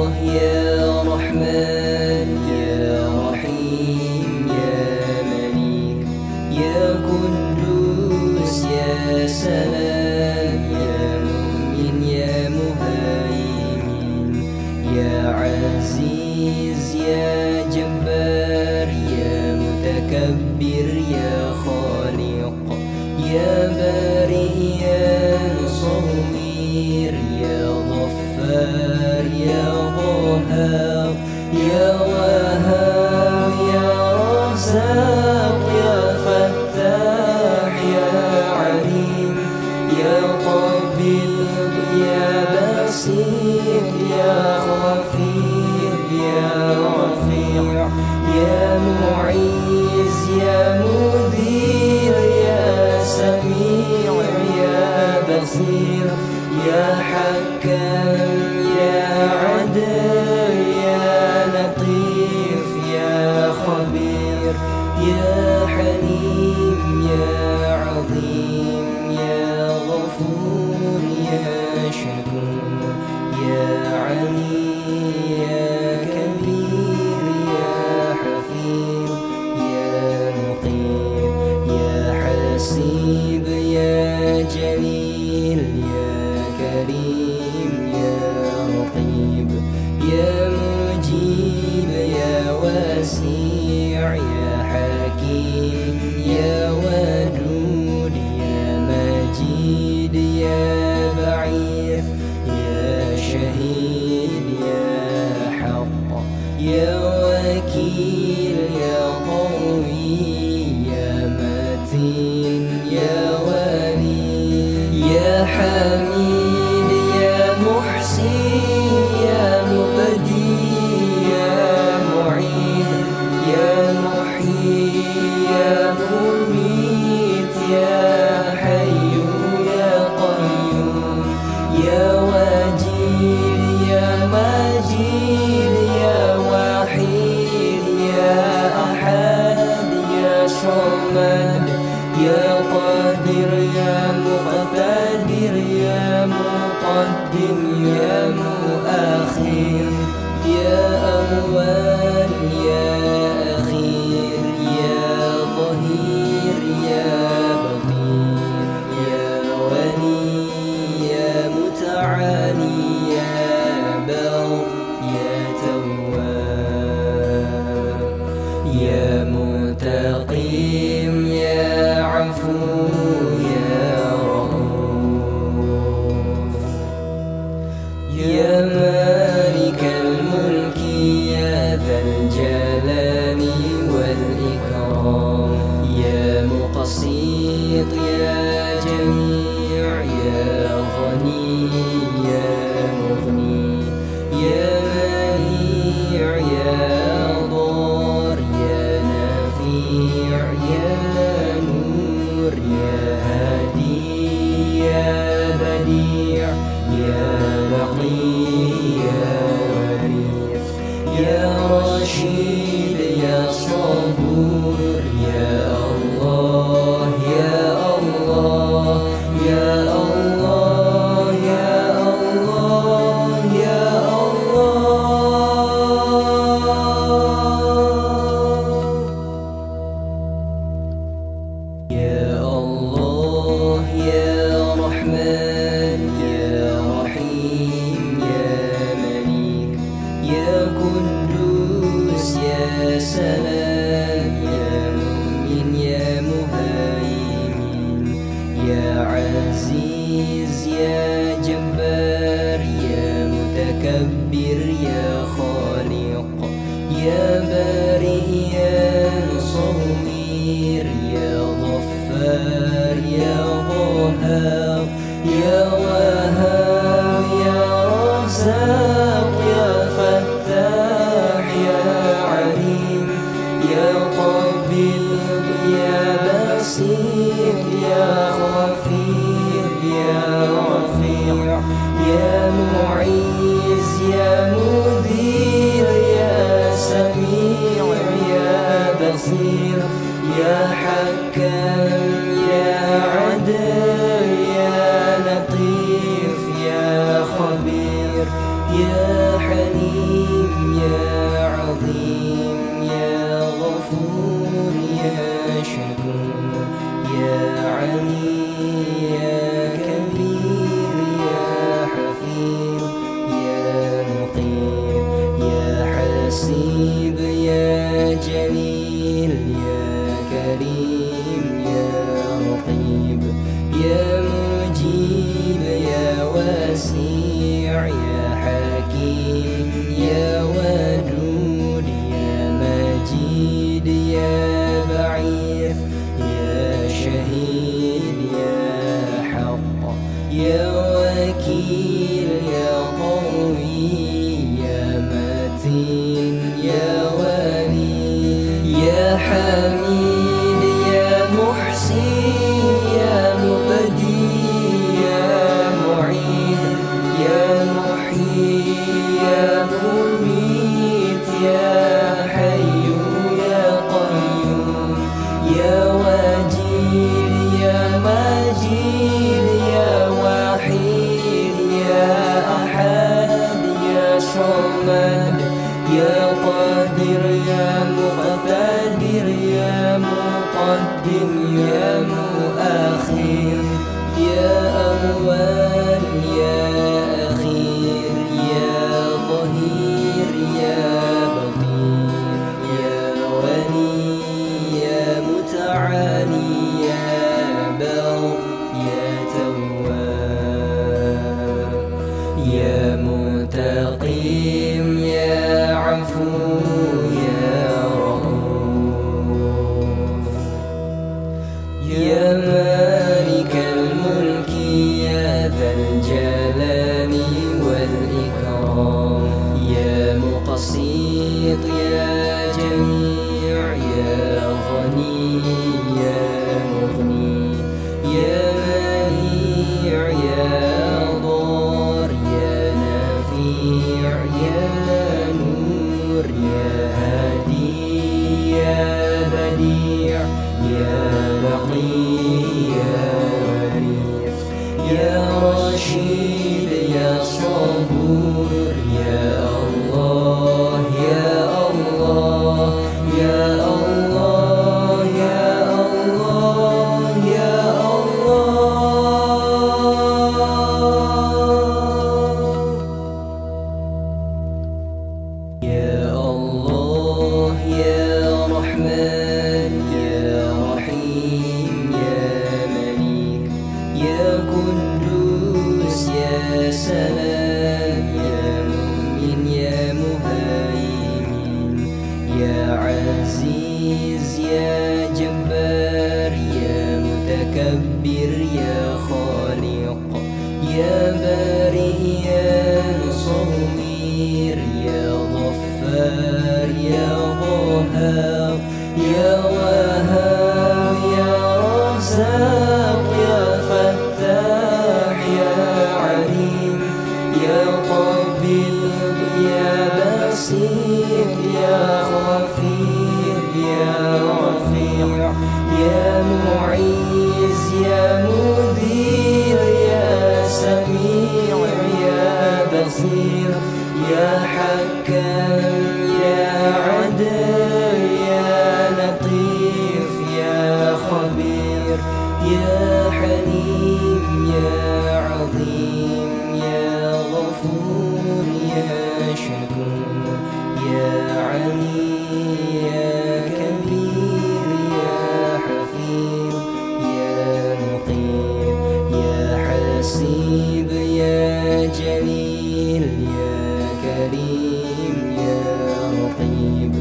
الله يا رحمن يا رحيم يا مليك يا قدوس يا سلام يا مؤمن يا مهيمن يا عزيز يا جبار يا متكبر يا خالق يا بارئ يا مصور يا غفار يا قهار يا وهاب يا رزاق يا فتاح يا عليم يا طبيب يا بصير يا خفير يا رفيع يا معيز يا مذير يا سميع يا بصير يا حكم يا عدل يا لطيف يا خبير يا حليم يا عظيم يا غفور يا شكور يا علي يا كبير يا حفيظ يا مقيم يا حسيب يا جليل يا كريم يا رقيب يا مجيب يا واسع يا حكيم يا ودود يا مجيد يا بعيث يا شهيد يا حق يا وكيل يا قوي يا متين يا ولي يا حميد يا محسن يا مبدي يا معين يا محيي يا مميت يا حي يا قيوم يا وجيل يا مجيد يا وحيد يا أحد يا صمد يا قادر يا مقتدر يا مقدم يا مؤخر يا أول يا أخير يا ظهير يا بطين يا ولي يا متعالي يا بر يا تواب يا متقيم يا عفو يا رؤوف يا مالك الملك يا ذا الجلال والإكرام يا مقسط يا جميع يا غني يا مغني يا منيع يا ضار يا نفيع يا نور يا هادي يا بديع يا بقي يا وريث يا رشيد يا صبور يا الله يا الله يا الله يا الله يا الله يا الله يا رحمن يا رحيم يا مليك يا قدوس يا سلام يا مؤمن يا مهيمن يا عزيز يا جبار يا متكبر يا خالق يا بارئ يا مصور يا غفار يا قهار يا وهاب يا رزاق يا فتاح يا عليم يا طبيب يا بصير يا خفير يا رفيع يا معيز يا مذير يا سميع يا بصير يا حكم يا عدل يا لطيف يا خبير يا حليم يا عظيم يا غفور يا شكور يا علي يا كبير يا حفيظ يا مقيم يا حسيب يا جليل يا كريم يا رقيب يا مجيب يا واسع يا حكيم يا ودود يا مجيد يا بعيث يا شهيد يا حق يا وكيل يا قوي يا متين يا ولي يا حميد يا محسن يا مبدي يا معيد يا محيي يا مميت يا حي يا قيوم يا وجيل يا مجيد يا وحيد يا أحد يا صمد يا قادر يا مقتدر يا مقدم يا مؤخر يا أول يا أخير يا ظهير يا بطين يا ولي يا متعالي يا بر يا تواب يا منتقم يا عفو يا رؤوف يا مالك الملك يا ذا الجلال والإكرام يا مقسط يا جميع يا غني يا مغني يا منيع يا ضار يا نفيع يا نور يا هادي يا بديع يا بقي يا وريث يا رشيد يا صبور يا الله يا الله يا الله يا الله يا الله يا الله يا رحمن يا رحيم يا مليك يا قدوس يا سلام يا مؤمن يا مهيمن يا عزيز يا جبار يا متكبر يا خالق يا بارئ يا مصور يا غفار يا قهار يا وهاب يا رزاق يا فتاح يا عليم يا قبيض يا بسيط يا خفير يا رفيع يا معيز يا مذير يا سميع يا بصير يا حكام يا عدل يا لطيف يا خبير يا حليم يا عظيم يا غفور يا شكور يا علي يا كبير يا حفيظ يا مقيم يا حسيب يا جليل يا كريم يا رقيب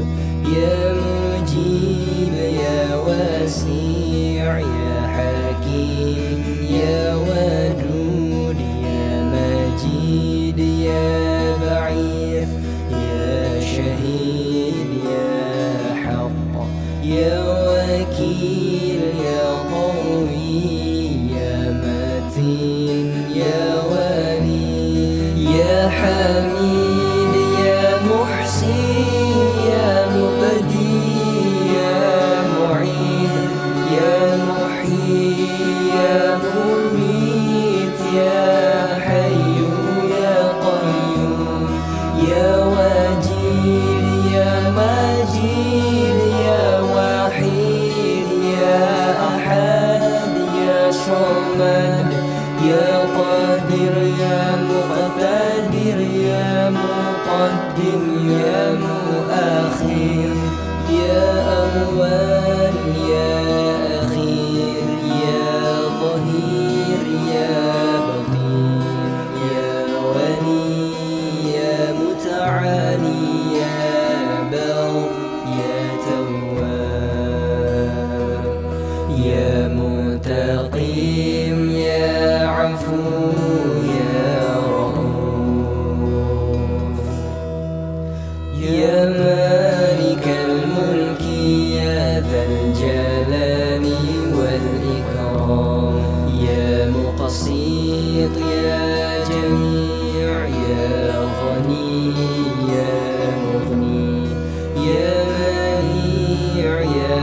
يا مجيب يا واسع يا حكيم يا ودود يا مجيد يا بعيث يا شهيد يا حق يا وكيل يا قوي يا متين يا ولي يا حميد يا محسن يا مبدي يا وجيد يا مجيد يا وحيد يا أحد يا صمد يا قادر يا مقتدر يا مقدم يا مؤخر يا أول يا أخير يا ظهير يا بطين يا ولي يا متعالي يا بر يا تواب يا منتقم يا عفو يا رؤوف يا مالك الملك يا ذا الجلال والإكرام يا مقسط يا جميع يا غني يا مغني يا منيع يا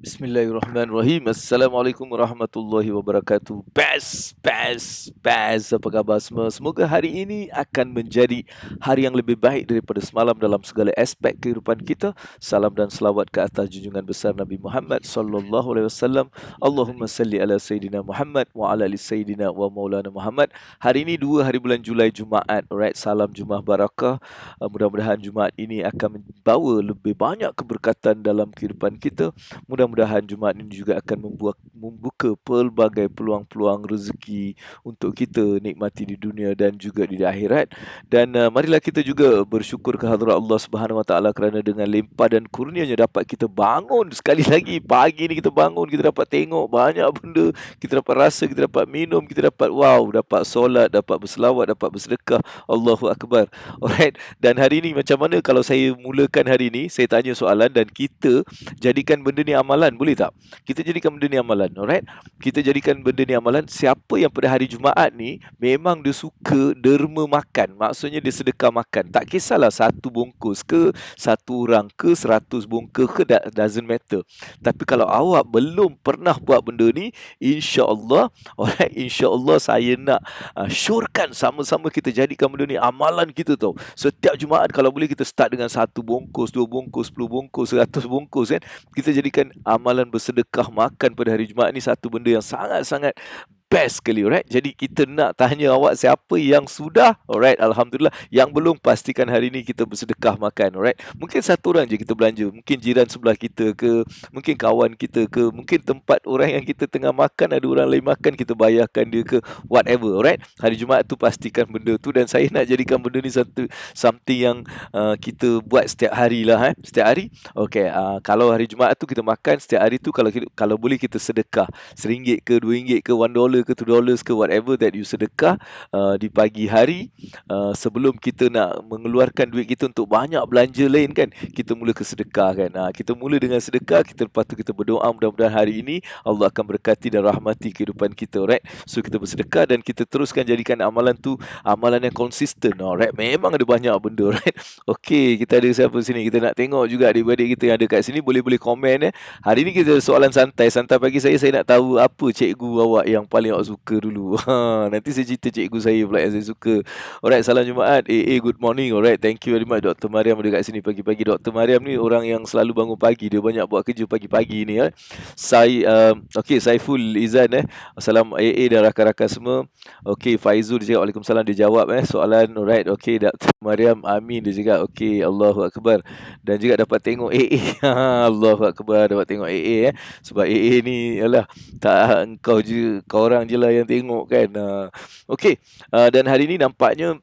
Bismillahirrahmanirrahim. Assalamualaikum warahmatullahi wabarakatuh. Best. Apa khabar semua? Semoga hari ini akan menjadi hari yang lebih baik daripada semalam dalam segala aspek kehidupan kita. Salam dan selawat ke atas junjungan besar Nabi Muhammad sallallahu alaihi wasallam. Allahumma salli ala Sayyidina Muhammad wa ala ali Sayyidina wa Maulana Muhammad. Hari ini 2 hari bulan Julai, Jumaat. Alright, salam Jumaat barakah. Mudah-mudahan Jumaat ini akan membawa lebih banyak keberkatan dalam kehidupan kita. Mudah-mudahan Jumaat ini juga akan membuka pelbagai peluang-peluang rezeki untuk kita nikmati di dunia dan juga di akhirat. Dan marilah kita juga bersyukur kehadrat Allah Subhanahu Wa Taala kerana dengan limpah dan kurnianya dapat kita bangun sekali lagi. Pagi ni kita bangun, kita dapat tengok banyak benda, kita dapat rasa, kita dapat minum, kita dapat dapat solat, dapat berselawat, dapat bersedekah. Allahu Akbar. Alright. Dan hari ini macam mana kalau saya mulakan hari ini, saya tanya soalan dan kita jadikan benda ni amalan, boleh tak? Kita jadikan benda ni amalan, alright? Kita jadikan benda ni amalan. Siapa yang pada hari Jumaat ni memang dia suka derma makan, maksudnya dia sedekah makan. Tak kisahlah 1 bungkus ke, 1 orang ke, 100 bungkus ke, doesn't matter. Tapi kalau awak belum pernah buat benda ni, insya-Allah, alright, insya-Allah saya nak syorkan sama-sama kita jadikan benda ni amalan kita tau. Setiap Jumaat kalau boleh kita start dengan 1 bungkus, 2 bungkus, 10 bungkus, 100 bungkus kan. Kita jadikan amalan bersedekah makan pada hari Jumaat ni satu benda yang sangat-sangat best sekali, alright. Jadi kita nak tanya awak siapa yang sudah, alright, alhamdulillah. Yang belum, pastikan hari ni kita bersedekah makan, alright. Mungkin satu orang je kita belanja, mungkin jiran sebelah kita ke, mungkin kawan kita ke, mungkin tempat orang yang kita tengah makan ada orang lain makan, kita bayarkan dia ke, whatever, alright. Hari Jumaat tu pastikan benda tu, dan saya nak jadikan benda ni something yang kita buat setiap hari lah, setiap hari. Okay, kalau hari Jumaat tu kita makan, setiap hari tu kalau boleh kita sedekah RM1 ke RM2 ke $1 ke $2 ke whatever that you sedekah di pagi hari, sebelum kita nak mengeluarkan duit kita untuk banyak belanja lain kan, kita mula ke sedekah kan. Kita mula dengan sedekah, lepas tu kita berdoa mudah-mudahan hari ini Allah akan berkati dan rahmati kehidupan kita, right? So kita bersedekah dan kita teruskan jadikan amalan tu amalan yang konsisten, alright. Memang ada banyak benda, right? Okay, kita ada siapa sini, kita nak tengok juga adik-adik kita yang ada kat sini, boleh komen. Hari ni kita ada soalan santai pagi saya nak tahu apa cikgu awak yang paling awak suka dulu. Nanti saya cerita cikgu saya pula yang saya suka. Alright, salam Jumaat. good morning. Alright, thank you very much Dr. Mariam ada kat sini pagi-pagi. Dr. Mariam ni orang yang selalu bangun pagi, dia banyak buat kerja pagi-pagi ni. Okay, Saiful Izan Salam AA dan rakan-rakan semua. Okay, Faizul dia cakap Waalaikumsalam, dia jawab soalan. Alright, okay, Dr. Mariam amin dia cakap. Okay, Allahu Akbar. Dan juga dapat tengok AA. Allahu Akbar, dapat tengok AA sebab AA ni yalah tak kau orang je lah yang tengok kan. Okay, dan hari ni nampaknya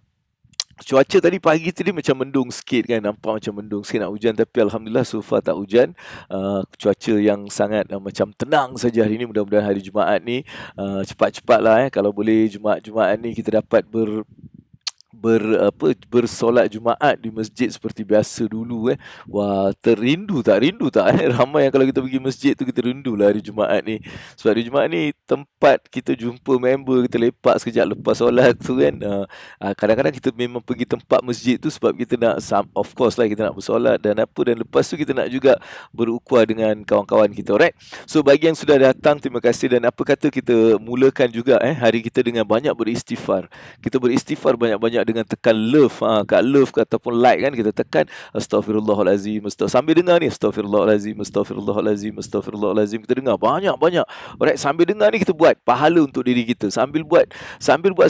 cuaca tadi pagi tadi macam mendung sikit kan, nampak macam mendung sikit nak hujan, tapi alhamdulillah so far tak hujan. Cuaca yang sangat macam tenang saja hari ni. Mudah-mudahan hari Jumaat ni cepat-cepatlah kalau boleh Jumaat ni kita dapat bersolat Jumaat di masjid seperti biasa dulu. Wah, rindu tak ramai yang kalau kita pergi masjid tu kita rindulah hari Jumaat ni. Sebab hari Jumaat ni tempat kita jumpa member, kita lepak sekejap lepas solat tu kan. Kadang-kadang kita memang pergi tempat masjid tu sebab kita nak, of course lah, kita nak bersolat dan lepas tu kita nak juga berukhuwah dengan kawan-kawan kita, alright. So bagi yang sudah datang, terima kasih. Dan apa kata kita mulakan juga hari kita dengan banyak beristighfar. Kita beristighfar banyak-banyak dengan tekan love, kat love ataupun like kan, kita tekan astaghfirullahalazim, sambil dengar ni astaghfirullahalazim, kita dengar banyak-banyak. Alright, sambil dengar ni kita buat pahala untuk diri kita. Sambil buat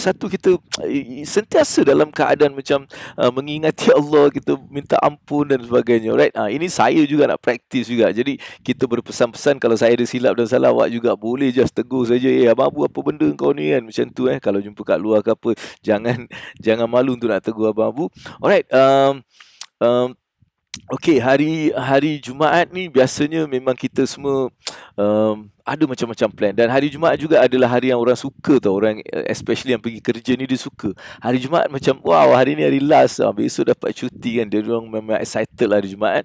satu, kita sentiasa dalam keadaan macam mengingati Allah, kita minta ampun dan sebagainya. Alright, ini saya juga nak praktis juga. Jadi kita berpesan-pesan, kalau saya ada silap dan salah, awak juga boleh just tegur saja, abang Abu apa benda kau ni kan, macam tu kalau jumpa kat luar ke apa, jangan malu untuk nak tegur abang Abu. Alright, okay, hari Jumaat ni biasanya memang kita semua ada macam-macam plan. Dan hari Jumaat juga adalah hari yang orang suka tau. Orang especially yang pergi kerja ni, dia suka hari Jumaat. Macam wow, hari ni hari last, besok dapat cuti kan. Dia orang memang excited lah hari Jumaat.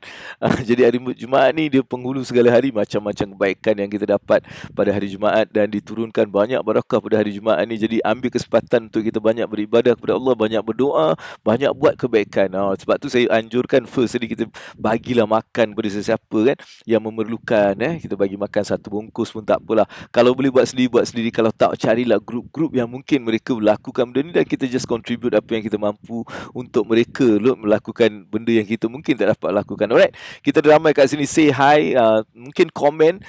Jadi hari Jumaat ni dia penghulu segala hari, macam-macam kebaikan yang kita dapat pada hari Jumaat, dan diturunkan banyak barakah pada hari Jumaat ni. Jadi ambil kesempatan untuk kita banyak beribadah kepada Allah, banyak berdoa, banyak buat kebaikan. Sebab tu saya anjurkan first tadi kita bagilah makan pada sesiapa kan yang memerlukan. Kita bagi makan satu bungkus pun tak apalah. Kalau boleh buat sendiri. Kalau tak, carilah grup-grup yang mungkin mereka melakukan benda ni, dan kita just contribute apa yang kita mampu untuk mereka melakukan benda yang kita mungkin tak dapat lakukan. Alright, kita ada ramai kat sini. Say hi, mungkin komen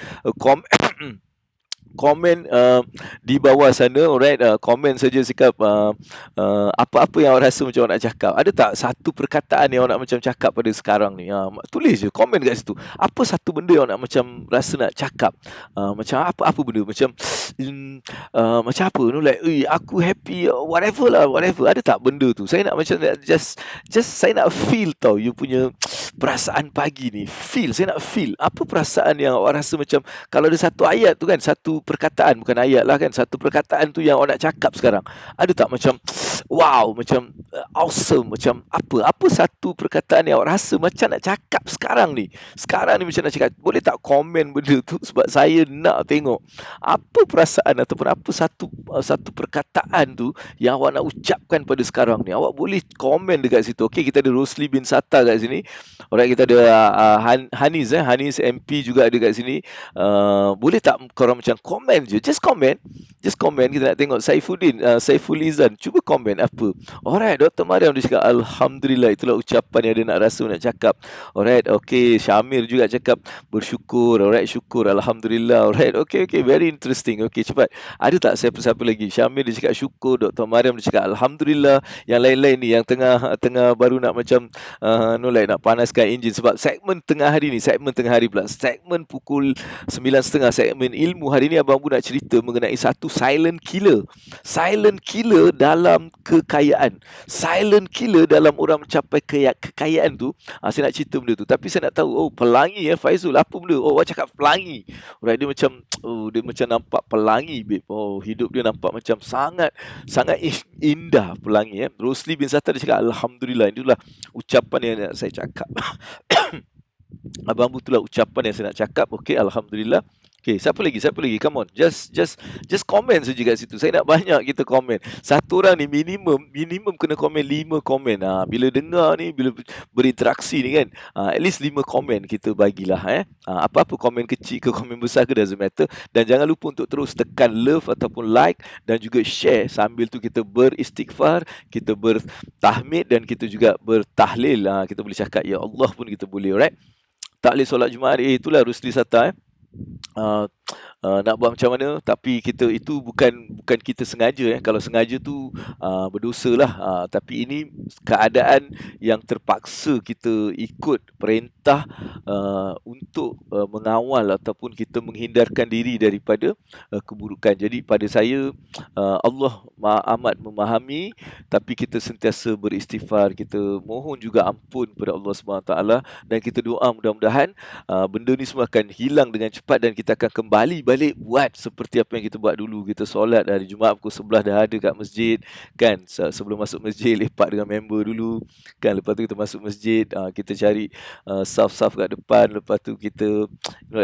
di bawah sana. Alright, komen saja sikap apa-apa yang awak rasa macam awak nak cakap. Ada tak satu perkataan yang awak nak macam cakap pada sekarang ni? Tulis je, komen kat situ. Apa satu benda yang awak nak macam rasa nak cakap? Macam apa benda? Macam macam apa? Like, aku happy, whatever. Ada tak benda tu? Saya nak macam just saya nak feel tau you punya perasaan pagi ni. Saya nak feel apa perasaan yang awak rasa macam, kalau ada satu ayat tu kan, satu perkataan, bukan ayat lah kan, satu perkataan tu yang awak nak cakap sekarang. Ada tak macam wow, macam awesome, macam apa satu perkataan yang awak rasa macam nak cakap sekarang ni macam nak cakap? Boleh tak komen benda tu, sebab saya nak tengok apa perasaan ataupun apa satu perkataan tu yang awak nak ucapkan pada sekarang ni. Awak boleh komen dekat situ. Okay, kita ada Rosli bin Satta kat sini. Alright, kita ada Hanis MP juga ada kat sini. Boleh tak korang macam Komen je, just komen. Just komen, kita nak tengok Saiful Izan, cuba komen apa. Alright, Dr. Mariam dia cakap Alhamdulillah, itulah ucapan yang dia nak rasa nak cakap. Alright, okay, Syamir juga cakap bersyukur. Alright, syukur, Alhamdulillah. Alright, okay, very interesting. Okay, cepat. Ada tak siapa-siapa lagi? Syamir dia cakap syukur, Dr. Mariam dia cakap Alhamdulillah. Yang lain-lain ni yang tengah baru nak macam nak panaskan enjin sebab segmen tengah hari pula. Segmen pukul 9.30 segmen ilmu hari ni Abang Bu nak cerita mengenai satu silent killer dalam kekayaan, silent killer dalam orang mencapai kekayaan tu. Saya nak cerita benda tu, tapi saya nak tahu pelangi Faizul, apa benda? Awak cakap pelangi. Alright, dia macam nampak pelangi, babe. Hidup dia nampak macam sangat indah pelangi. Rosli bin Sattar dia cakap Alhamdulillah, itulah ucapan yang nak saya cakap. Abang Bu, itulah ucapan yang saya nak cakap. Okay, Alhamdulillah. Okay, siapa lagi? Come on. Just komen saja kat situ. Saya nak banyak kita komen. Satu orang ni minimum kena komen 5 komen. Bila dengar ni, bila berinteraksi ni kan, at least 5 komen kita bagilah. Apa-apa komen kecil ke komen besar ke, doesn't matter. Dan jangan lupa untuk terus tekan love ataupun like dan juga share. Sambil tu kita beristighfar, kita bertahmid dan kita juga bertahlil. Kita boleh cakap ya Allah pun kita boleh, alright? Tahlil solat Jumaat, itulah Rusli Sattar. Nak buat macam mana, tapi kita itu bukan kita sengaja. Kalau sengaja tu berdosa lah. Tapi ini keadaan yang terpaksa kita ikut perintah untuk mengawal ataupun kita menghindarkan diri daripada keburukan. Jadi pada saya, Allah amat memahami, tapi kita sentiasa beristighfar, kita mohon juga ampun kepada Allah SWT, dan kita doa mudah-mudahan benda ni semua akan hilang dengan cepat dan kita akan kembali balik buat seperti apa yang kita buat dulu. Kita solat hari Jumaat pukul 11 dah ada kat masjid kan. Sebelum masuk masjid lepak dengan member dulu kan. Lepas tu kita masuk masjid, kita cari saf-saf kat depan. Lepas tu kita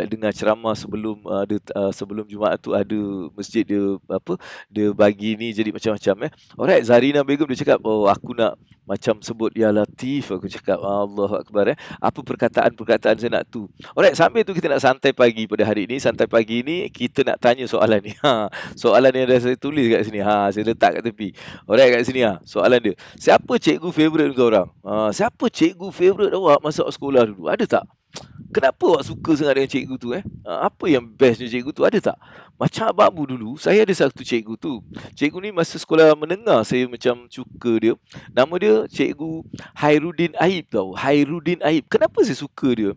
dengar ceramah sebelum Jumaat tu ada masjid dia bagi ni jadi macam-macam. Alright, Zarina Begum dia cakap aku nak macam sebut Ya Latif. Aku cakap Allahu Akbar. Apa perkataan saya nak tu. Alright, sambil tu kita nak santai pagi pada hari ini. Santai pagi ni kita nak tanya soalan ni. Soalan yang dah saya tulis kat sini. Saya letak kat tepi. Alright, kat sini soalan dia. Siapa cikgu favourite kau orang? Siapa cikgu favourite awak masa sekolah dulu? Ada tak? Kenapa awak suka sangat dengan cikgu tu? Apa yang bestnya cikgu tu? Ada tak? Macam Abang Bu dulu, saya ada satu cikgu tu. Cikgu ni masa sekolah menengah saya macam suka dia. Nama dia Cikgu Hairuddin Aib tau. Hairuddin Aib. Kenapa saya suka dia?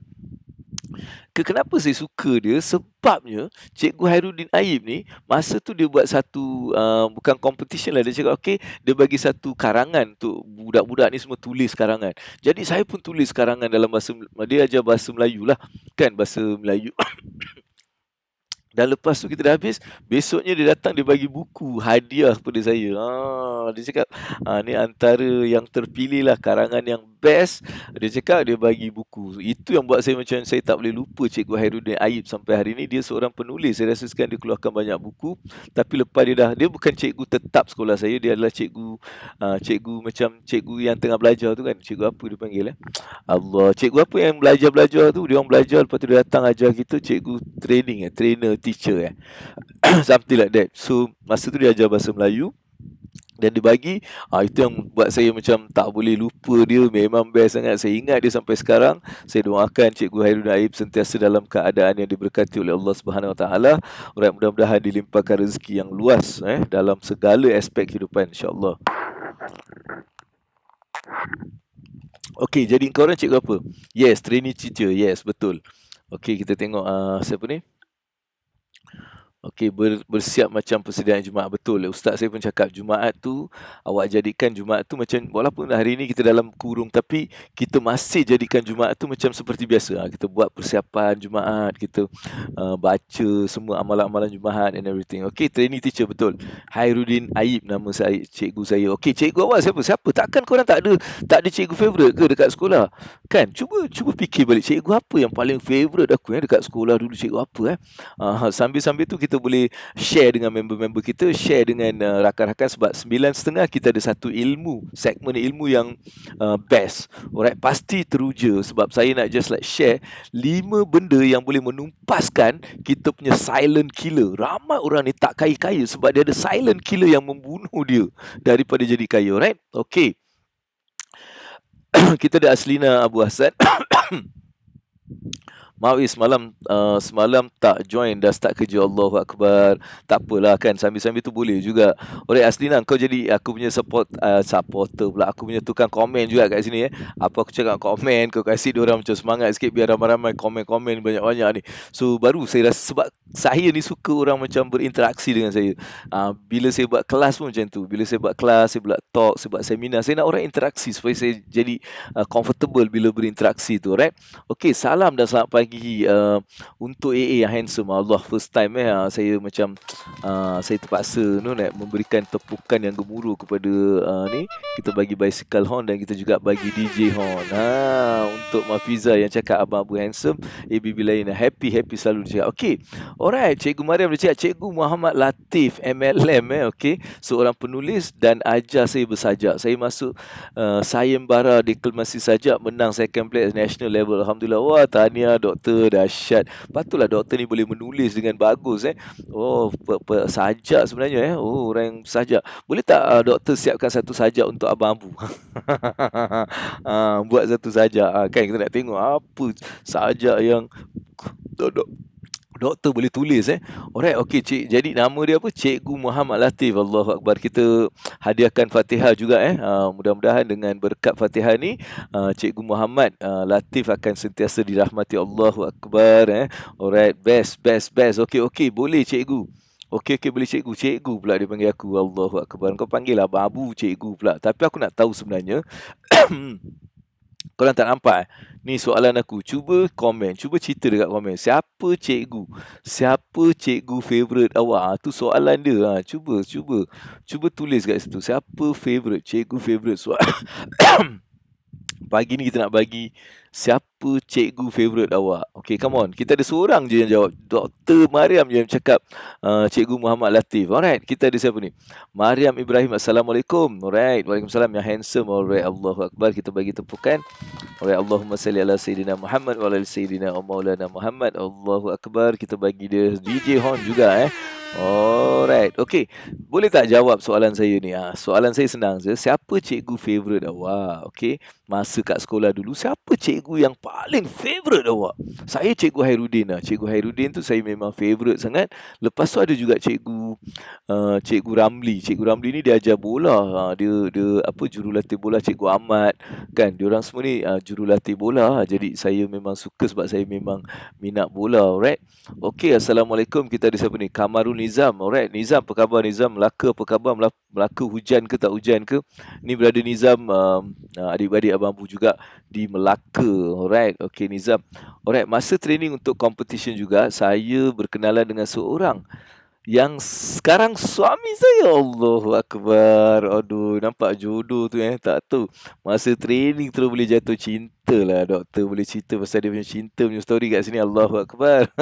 Kenapa saya suka dia? Sebabnya Cikgu Hairuddin Aib ni masa tu dia buat satu bukan competition lah. Dia cakap dia bagi satu karangan untuk budak-budak ni semua tulis karangan. Jadi saya pun tulis karangan dalam bahasa, dia ajar bahasa Melayu lah kan, bahasa Melayu. Dan lepas tu kita dah habis, besoknya dia datang, dia bagi buku hadiah kepada saya. Dia cakap ni antara yang terpilih lah, karangan yang best. Dia cakap dia bagi buku. Itu yang buat saya macam saya tak boleh lupa Cikgu Hairuddin Aib sampai hari ni. Dia seorang penulis. Saya rasa sekarang dia keluarkan banyak buku. Tapi lepas dia bukan cikgu tetap sekolah saya. Dia adalah cikgu macam cikgu yang tengah belajar tu kan. Cikgu apa dia panggil Allah. Cikgu apa yang belajar tu? Dia orang belajar, lepas tu dia datang ajar kita. Cikgu training trainer, teacher something like that. So masa tu dia ajar bahasa Melayu dan dia bagi itu yang buat saya macam tak boleh lupa dia. Memang best sangat. Saya ingat dia sampai sekarang. Saya doakan Cikgu Hairuddin Aib sentiasa dalam keadaan yang diberkati oleh Allah Subhanahu Wa Taala. Mudah-mudahan dilimpahkan rezeki yang luas dalam segala aspek kehidupan, insya-Allah. Okey, jadi kau orang cikgu apa? Yes, trainee teacher. Yes, betul. Okey, kita tengok siapa ni? Okey, bersiap macam persediaan Jumaat. Betul. Ustaz saya pun cakap Jumaat tu, awak jadikan Jumaat tu macam, walaupun hari ni kita dalam kurung, tapi kita masih jadikan Jumaat tu macam seperti biasa. Kita buat persiapan Jumaat, kita baca semua amalan-amalan Jumaat and everything. Okey, trainee teacher, betul. Hairuddin Aib nama saya, cikgu saya. Okey, cikgu awak siapa? Takkan korang tak ada cikgu favourite ke dekat sekolah? Kan? Cuba fikir balik, cikgu apa yang paling favourite aku dekat sekolah dulu, cikgu apa? Sambil-sambil tu kita kita boleh share dengan member-member kita, share dengan rakan-rakan, sebab 9.30 kita ada satu segmen ilmu yang best. Alright, pasti teruja sebab saya nak just like share 5 benda yang boleh menumpaskan kita punya silent killer. Ramai orang ni tak kaya-kaya sebab dia ada silent killer yang membunuh dia daripada jadi kaya. Alright, okay. Kita ada Aslina Abu Hassan. Maaf semalam tak join, dah start kerja. Allahu Akbar. Tak apalah kan, sambil-sambil tu boleh juga. Alright Aslina, kau jadi aku punya supporter pula. Aku punya tukang komen juga kat sini. Apa aku cakap komen, kau kasih diorang macam semangat sikit biar ramai-ramai komen-komen banyak-banyak ni. So baru saya rasa, sebab saya ni suka orang macam berinteraksi dengan saya. Bila saya buat kelas pun macam tu. Bila saya buat kelas, saya buat talk, saya buat seminar, saya nak orang interaksi supaya saya jadi comfortable bila berinteraksi tu. Right? Okay, salam dan selamat pagi untuk AA yang handsome. Allah, first time saya macam saya terpaksa nak memberikan tepukan yang gemuruh kepada ni. Kita bagi bicycle horn dan kita juga bagi DJ horn. Untuk Mafiza yang cakap abang Abu handsome, ABB lain happy selalu dia cakap. Okay, alright, Cikgu Mariam dia cakap Cikgu Muhammad Latif MLM okay, seorang penulis dan ajar saya bersajak. Saya masuk sayembara deklamasi sajak, menang second place national level. Alhamdulillah. Wah, tahniah doktor, dahsyat. Patutlah doktor ni boleh menulis dengan bagus Oh, sajak sebenarnya Oh, orang yang sajak. Boleh tak doktor siapkan satu sajak untuk abang Abu? Buat satu sajak kan, kita nak tengok apa sajak yang doktor boleh tulis Alright, okay cik. Jadi nama dia apa? Cikgu Muhammad Latif. Allahu Akbar. Kita hadiahkan Fatihah juga mudah-mudahan dengan berkat Fatihah ni Cikgu Muhammad Latif akan sentiasa dirahmati. Allahu Akbar. Alright, best. Okay, boleh cikgu. Okay, boleh cikgu. Cikgu pula dia panggil aku. Allahu Akbar. Kau panggil lah Abang Abu cikgu pula. Tapi aku nak tahu sebenarnya korang tak nampak ni soalan aku. Cuba komen, cuba cerita dekat komen. Siapa cikgu favourite awak? Tu soalan dia. Cuba tulis kat situ. Siapa cikgu favourite pagi ni kita nak bagi siapa cikgu favourite awak. Okay, come on. Kita ada seorang je yang jawab. Dr. Mariam je yang cakap Cikgu Muhammad Latif. Alright, kita ada siapa ni? Mariam Ibrahim. Assalamualaikum. Alright, waalaikumsalam. Yang handsome. Alright, Allahu Akbar. Kita bagi tepukan. Alright, Allahumma salli ala Sayyidina Muhammad wa ala Sayyidina Maulana Muhammad. Allahu Akbar. Kita bagi dia DJ horn juga Alright, okay. Boleh tak jawab soalan saya ni? Soalan saya senang je. Siapa cikgu favourite awak? Okay, masa kat sekolah dulu, siapa cikgu yang paling favourite awak? Saya Cikgu Hairudin Cikgu Hairudin tu saya memang favourite sangat. Lepas tu ada juga Cikgu Ramli. Cikgu Ramli ni dia ajar bola. Dia jurulatih bola. Cikgu Ahmad kan. Diorang semua ni jurulatih bola. Jadi saya memang suka sebab saya memang minat bola. Alright. Okay, Assalamualaikum. Kita ada siapa ni? Kamarul Nizam. Alright, Nizam, apa khabar Nizam? Melaka apa khabar? Melaka hujan ke tak hujan ke? Ni berada Nizam, adik-adik abang Abu juga di Melaka. Alright, okay Nizam. Alright, masa training untuk competition juga, saya berkenalan dengan seorang yang sekarang suami saya. Allahu Akbar. Aduh, nampak jodoh tu tak tahu. Masa training terus boleh jatuh cinta lah. Doktor boleh cerita pasal dia punya cinta punya story kat sini. Allahu Akbar.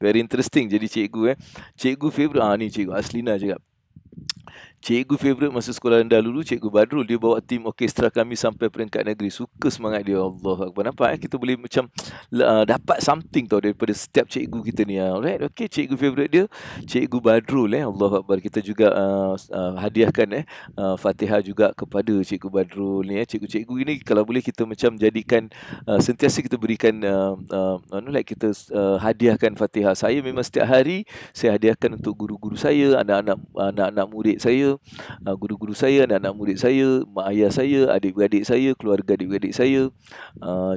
Very interesting jadi cikgu Cikgu favourite ni Cikgu Aslina cakap. Cikgu favourite masa sekolah rendah dulu Cikgu Badrul. Dia bawa tim orkestra kami sampai peringkat negeri. Suka semangat dia. Allah Akbar. Nampak kita boleh macam dapat something tau daripada setiap cikgu kita ni. Alright, okay. Cikgu favourite dia Cikgu Badrul. Allah Akbar. Kita juga hadiahkan Fatihah juga kepada Cikgu Badrul ni. Cikgu-cikgu ini kalau boleh kita macam jadikan sentiasa kita berikan kita hadiahkan Fatihah. Saya memang setiap hari saya hadiahkan untuk guru-guru saya, anak-anak murid saya, guru-guru saya, anak-anak murid saya, mak ayah saya, adik-beradik saya, keluarga adik-beradik saya,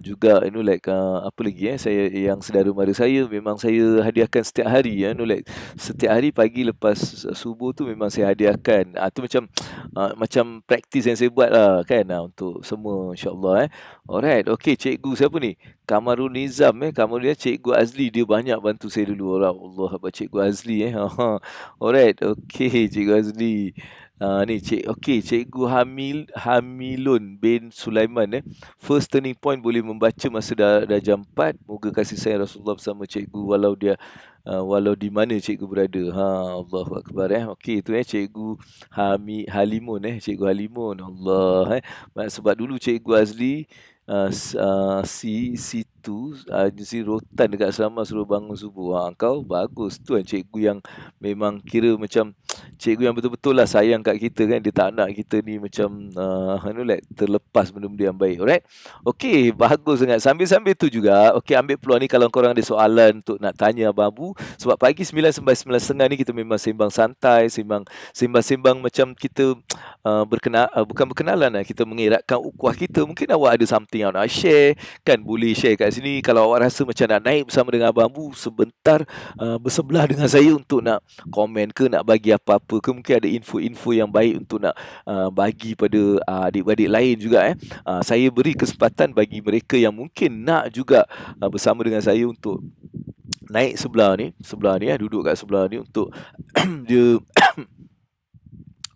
juga apa lagi saya yang saudara mara saya, memang saya hadiahkan setiap hari setiap hari pagi lepas subuh tu memang saya hadiahkan. Tu macam praktis yang saya buat lah kan, untuk semua insya-Allah Alright, okay. Cikgu siapa ni? Kamarul Nizam Kamarul Cikgu Azli, dia banyak bantu saya dulu. Allah apa Cikgu Azli Alright, okay Cikgu Azli. Ni Cikgu Hamilun bin Sulaiman First turning point boleh membaca masa dah jam 4. Moga kasih sayang Rasulullah bersama cikgu walau dia walau di mana cikgu berada. Allahu Akbar Okey itu Cikgu Halimun Cikgu Halimun. Allah sebab dulu Cikgu Azli situ si rotan dekat Selama suruh bangun subuh. Kau bagus tu cikgu yang memang kira macam cikgu yang betul-betul lah sayang kat kita kan. Dia tak nak kita ni macam terlepas benda-benda yang baik. Alright. Okey, bagus sangat. Sambil-sambil tu juga, okey ambil peluang ni kalau korang ada soalan untuk nak tanya Abang Abu. Sebab pagi 9 sampai 9.30 ni kita memang sembang santai, sembang macam kita bukan berkenalan lah. Kita mengeratkan ukhuwah kita. Mungkin awak ada something yang nak share, kan boleh share kat sini. Kalau awak rasa macam nak naik bersama dengan Abang Abu sebentar bersebelah dengan saya untuk nak komen ke, nak bagi apa-apa ke, mungkin ada info-info yang baik untuk nak bagi pada adik-adik lain juga saya beri kesempatan bagi mereka yang mungkin nak juga bersama dengan saya untuk naik sebelah ni duduk kat sebelah ni untuk dia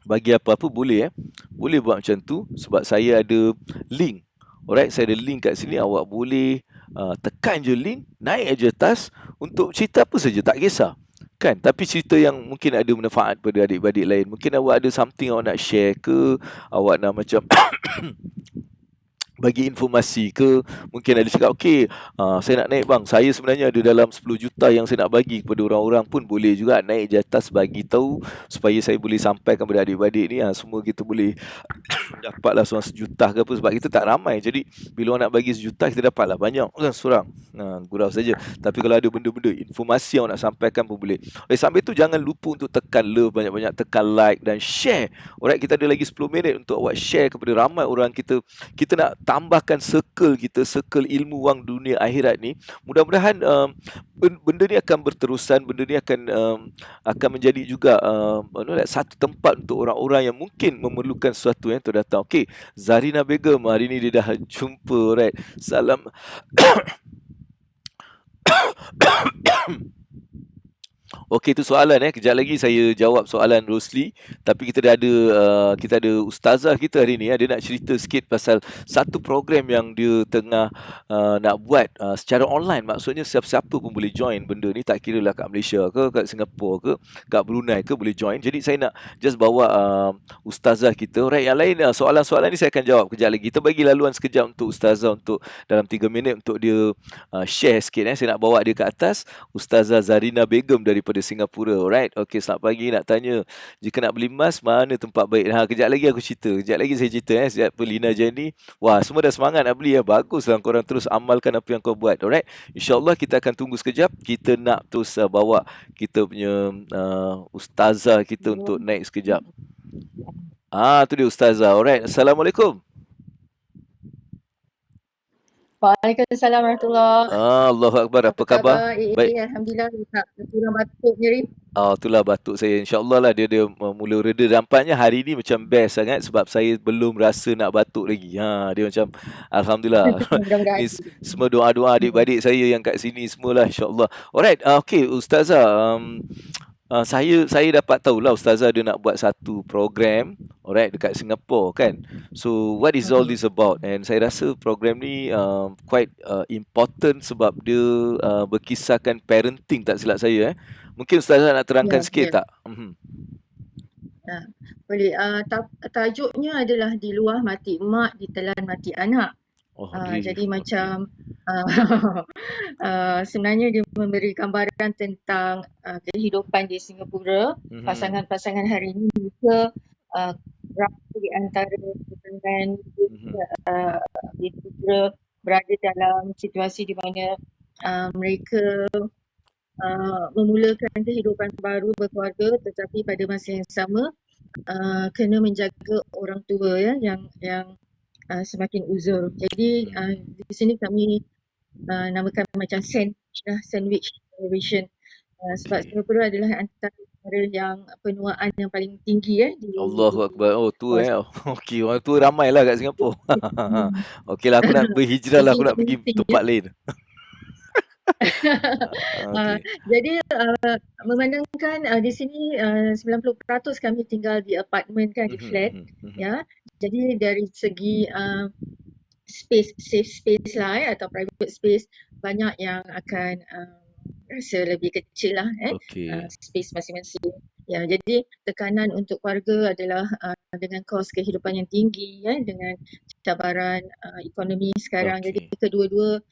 bagi apa-apa boleh boleh buat macam tu sebab saya ada link. Alright, saya ada link kat sini. Awak boleh tekan je link, naik aja atas untuk cerita apa saja, tak kisah kan, tapi cerita yang mungkin ada manfaat pada adik-adik lain. Mungkin awak ada something awak nak share ke, awak nak macam bagi informasi ke, mungkin ada cakap okey saya nak naik bang, saya sebenarnya ada dalam 10 juta yang saya nak bagi kepada orang-orang, pun boleh juga naik je atas bagi tahu supaya saya boleh sampaikan kepada adik-adik ni. Semua kita boleh dapatlah seorang sejuta ke apa, sebab kita tak ramai. Jadi bila orang nak bagi sejuta, kita dapatlah banyak seorang. Gurau saja. Tapi kalau ada benda-benda informasi yang nak sampaikan pun boleh. Sambil tu jangan lupa untuk tekan love banyak-banyak, tekan like dan share. Alright, kita ada lagi 10 minit untuk awak share kepada ramai orang. Kita nak tambahkan circle kita, circle ilmu wang dunia akhirat ni. Mudah-mudahan benda ni akan berterusan, benda ni akan menjadi juga satu tempat untuk orang-orang yang mungkin memerlukan sesuatu yang terdatang. Okey, Zarina Begum hari ni dia dah jumpa. Right. Salam. Okey, itu soalan kejap lagi saya jawab soalan Rosli. Tapi kita ada ustazah kita hari ni dia nak cerita sikit pasal satu program yang dia tengah nak buat secara online. Maksudnya siapa-siapa pun boleh join benda ni, tak kira lah kat Malaysia ke, kat Singapura ke, kat Brunei ke, boleh join. Jadi saya nak just bawa ustazah kita. Alright, yang lain soalan-soalan ni saya akan jawab kejap lagi. Kita bagi laluan sekejap untuk ustazah untuk dalam 3 minit untuk dia share sikit. Saya nak bawa dia ke atas. Ustazah Zarina Begum daripada Singapura. Alright. Okey, selamat pagi. Nak tanya, jika nak beli emas, mana tempat baik? Kejap lagi aku cerita. Kejap lagi saya cerita. Siap Lina Jenny. Wah, semua dah semangat nak beli. Baguslah korang terus amalkan apa yang kau buat. Alright. InsyaAllah kita akan tunggu sekejap. Kita nak terus bawa kita punya ustazah kita untuk naik sekejap. Tu dia ustazah. Alright. Assalamualaikum. Waalaikumsalam warahmatullahi. Allahu Akbar. Apa khabar? Baik. Alhamdulillah. Kurang batuk nyeri. Itulah batuk saya. InsyaAllah lah dia mula reda. Nampaknya hari ni macam best sangat sebab saya belum rasa nak batuk lagi. Dia macam Alhamdulillah. Ni semua doa-doa adik-adik saya yang kat sini semualah, insyaAllah. Alright. Okay, Ustazah. Saya dapat tahulah Ustazah dia nak buat satu program, alright, dekat Singapura kan. So what is all this about? And saya rasa program ni quite important sebab dia berkisahkan parenting, tak silap saya. Mungkin Ustazah nak terangkan sikit tak? Boleh. Tajuknya adalah di luar mati mak, ditelan mati anak. Jadi macam sebenarnya dia memberi gambaran tentang kehidupan di Singapura. Pasangan-pasangan hari ini juga di antara pasangan di Singapura berada dalam situasi di mana mereka memulakan kehidupan baru berkeluarga, tetapi pada masa yang sama kena menjaga orang tua yang semakin uzur. Jadi di sini kami namakan macam sandwich generation. Sebab Singapura adalah antara yang penuaan yang paling tinggi Allahu Akbar. Tu okey, orang tua ramailah kat Singapura. Okeylah, aku nak berhijrah lah, aku nak pergi tempat lain. Jadi memandangkan di sini 90% kami tinggal di apartment kan, di flat ya. Jadi dari segi safe space lah atau private space, banyak yang akan rasa lebih kecil lah Okey. space masing-masing. Ya, jadi tekanan untuk keluarga adalah dengan kos kehidupan yang tinggi dengan cabaran ekonomi sekarang. Jadi Okey. kedua-dua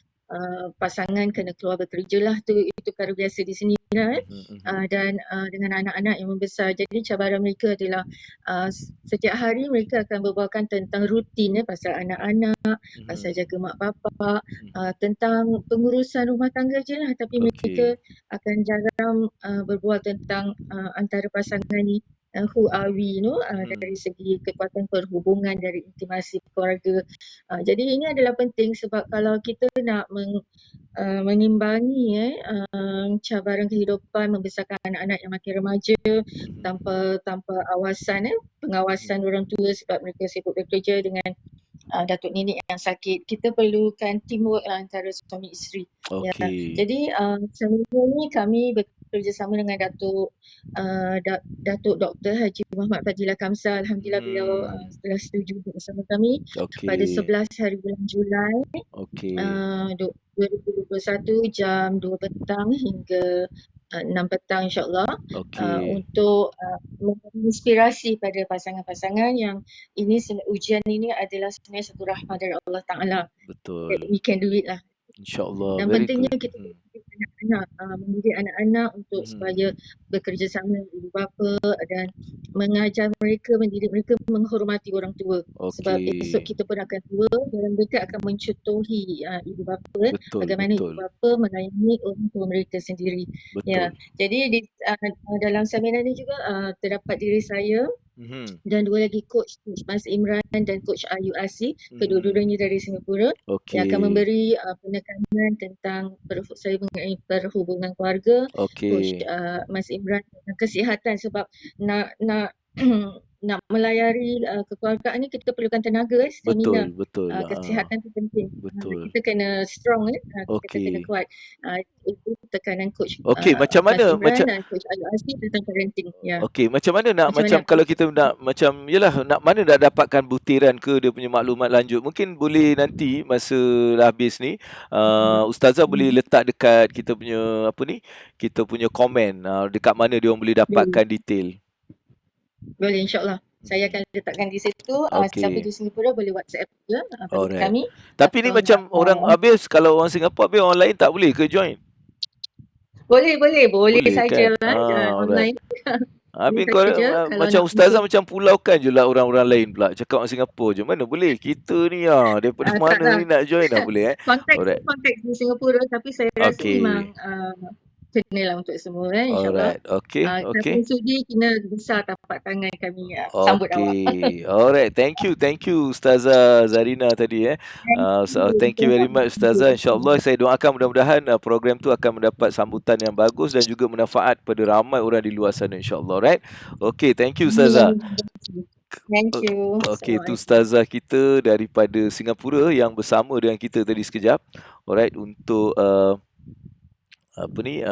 pasangan kena keluar bekerja lah, itu perkara biasa di sini lah Mhm. dan dengan anak-anak yang membesar. Jadi cabaran mereka adalah setiap hari mereka akan berbualkan tentang rutin pasal anak-anak, pasal Mhm. jaga mak bapak, Mhm. tentang pengurusan rumah tangga je lah, tapi mereka Okey. akan jarang berbual tentang antara pasangan ni who are we Mhm. dari segi kekuatan perhubungan, dari intimasi keluarga. Jadi ini adalah penting sebab kalau kita nak mengimbangi cabaran kehidupan, membesarkan anak-anak yang makin remaja Mhm. tanpa awasan Mhm. pengawasan orang tua sebab mereka sibuk bekerja dengan datuk nenek yang sakit. Kita perlukan teamwork antara suami isteri. Ya. Okey. Jadi seminggu ni kami bekerjasama dengan Datuk Dr. Haji Muhammad Fadilah Kamsah. Alhamdulillah beliau Hmm. telah setuju bersama kami pada Okey. 11 hari bulan Julai Okey. 2021 jam 2 petang hingga 6 petang insyaAllah Okey. untuk memberi inspirasi pada pasangan-pasangan yang ujian ini adalah sebenarnya satu rahmah dari Allah Ta'ala. Betul. We can do it lah. InsyaAllah. Dan Very pentingnya good. kita mendidik anak-anak untuk supaya bekerjasama dengan ibu bapa dan mengajar mereka, mendidik mereka menghormati orang tua. Sebab esok Okey. kita pun akan tua dan mereka akan mencontohi ibu bapa Betul, bagaimana ibu betul. bapa melayani orang tua mereka sendiri. Ya, Betul. jadi dalam seminar ni juga terdapat diri saya Mhm. dan dua lagi coach Mas Imran dan coach Ayu Asih, kedua-duanya dari Singapura yang akan Okey. memberi penekanan tentang saya mengenai perhubungan keluarga, coach Okey. Mas Imran tentang kesihatan sebab nak nak melayari kekeluargaan ni kita perlukan tenaga, stamina. Betul, betul. Kesihatan tu penting. Betul. Kita kena strong kita kena Okey. kuat. Itu tekanan coach Okey, macam Mas mana Imran dan coach Ayu Asih tentang parenting. Ya. okey, macam mana nak Macam mana? kalau kita nak macam yalah nak mana nak dapatkan butiran ke dia punya maklumat lanjut. Mungkin boleh nanti masa dah habis ni ustazah boleh letak dekat kita punya apa ni? Kita punya komen dekat mana dia orang boleh dapatkan detail. Boleh, insyaAllah. Saya akan letakkan di situ. Siapa Okey. di Singapura boleh WhatsApp je bagi Alright. kami. Tapi ni Atau macam nak orang habis kalau orang Singapura habis orang lain tak boleh ke join? boleh Boleh saja kan? Alright. online. Habis Boleh kau saja kalau macam nak ustazah masuk. macam pulaukan je lah orang-orang lain pula. Cakap orang Singapura je. Mana boleh? Kita ni daripada mana Taklah. ni nak join boleh Alright. Konteks di Singapura tapi saya rasa memang Okey. kenalah untuk semua insyaAllah. Alright. Okey, okey. Siapa sudi kena besar tapak tangan kami sambut awak. Okey. Alright. Thank you Ustazah Zarina tadi thank you very much Ustazah. InsyaAllah saya doakan mudah-mudahan program tu akan mendapat sambutan yang bagus dan juga manfaat pada ramai orang di luar sana insyaAllah. Alright. Okey, thank you Ustazah. Thank you. Okey, tu ustazah kita daripada Singapura yang bersama dengan kita tadi sekejap. Alright, untuk apa ni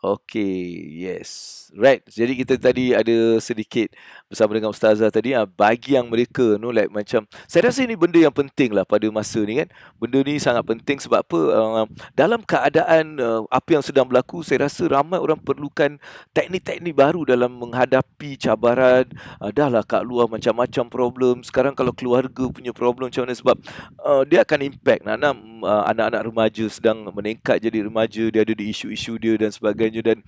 okey, yes. Right. Jadi kita tadi ada sedikit bersama dengan ustazah tadi bagi yang mereka like macam saya rasa ini benda yang penting lah pada masa ni kan. Benda ni sangat penting sebab apa? Dalam keadaan apa yang sedang berlaku, saya rasa ramai orang perlukan teknik-teknik baru dalam menghadapi cabaran. Dah lah kat luar macam-macam problem. Sekarang kalau keluarga punya problem macam mana sebab dia akan impact anak-anak remaja sedang meningkat jadi remaja, dia ada di isu-isu dia dan sebagainya dan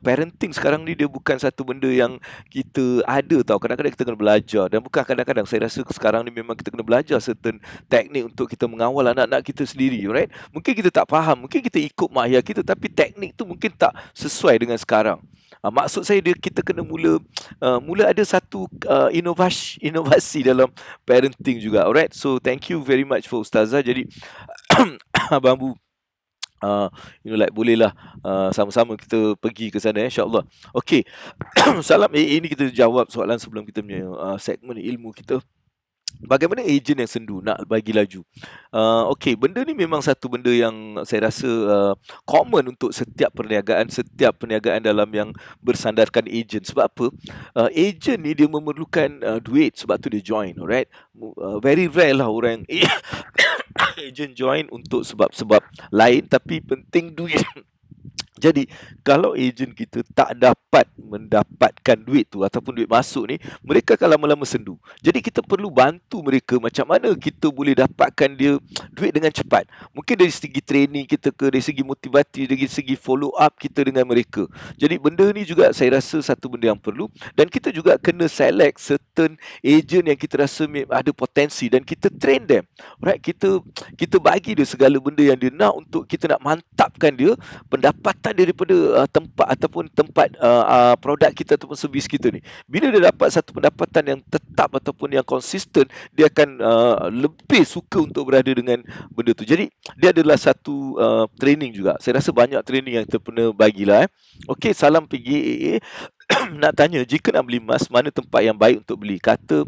parenting sekarang ni dia bukan satu benda yang kita ada tau. Kadang-kadang kita kena belajar dan bukan kadang-kadang, saya rasa sekarang ni memang kita kena belajar certain teknik untuk kita mengawal anak-anak kita sendiri, right? Mungkin kita tak faham, mungkin kita ikut mak ayah kita tapi teknik tu mungkin tak sesuai dengan sekarang. Maksud saya kita kena mula ada satu inovasi dalam parenting juga. Alright, so thank you very much for ustazah. Jadi Abang Bu like bolehlah sama-sama kita pergi ke sana insya-Allah. Okey. Salam ini kita jawab soalan sebelum kita punya segmen ilmu kita. Bagaimana ejen yang sendu nak bagi laju? Okey, benda ni memang satu benda yang saya rasa common untuk setiap perniagaan dalam yang bersandarkan ejen. Sebab apa? Ejen ni dia memerlukan duit, sebab tu dia join, alright? Very rare lah orang Ejen join untuk sebab-sebab lain tapi penting duit. Jadi kalau ejen kita tak dapat mendapatkan duit tu ataupun duit masuk ni, mereka akan lama-lama sendu. Jadi kita perlu bantu mereka macam mana kita boleh dapatkan dia duit dengan cepat. Mungkin dari segi training kita ke, dari segi motivasi, dari segi follow up kita dengan mereka. Jadi benda ni juga saya rasa satu benda yang perlu, dan kita juga kena select certain agent yang kita rasa ada potensi dan kita train them. Right? Kita bagi dia segala benda yang dia nak untuk kita nak mantapkan dia pendapatan daripada tempat produk kita ataupun servis kita ni. Bila dia dapat satu pendapatan yang tetap ataupun yang konsisten, dia akan lebih suka untuk berada dengan benda tu. Jadi dia adalah satu training juga. Saya rasa banyak training yang kita pernah bagilah. Okey, salam PGAA. Nak tanya, jika nak beli emas, mana tempat yang baik untuk beli? Kata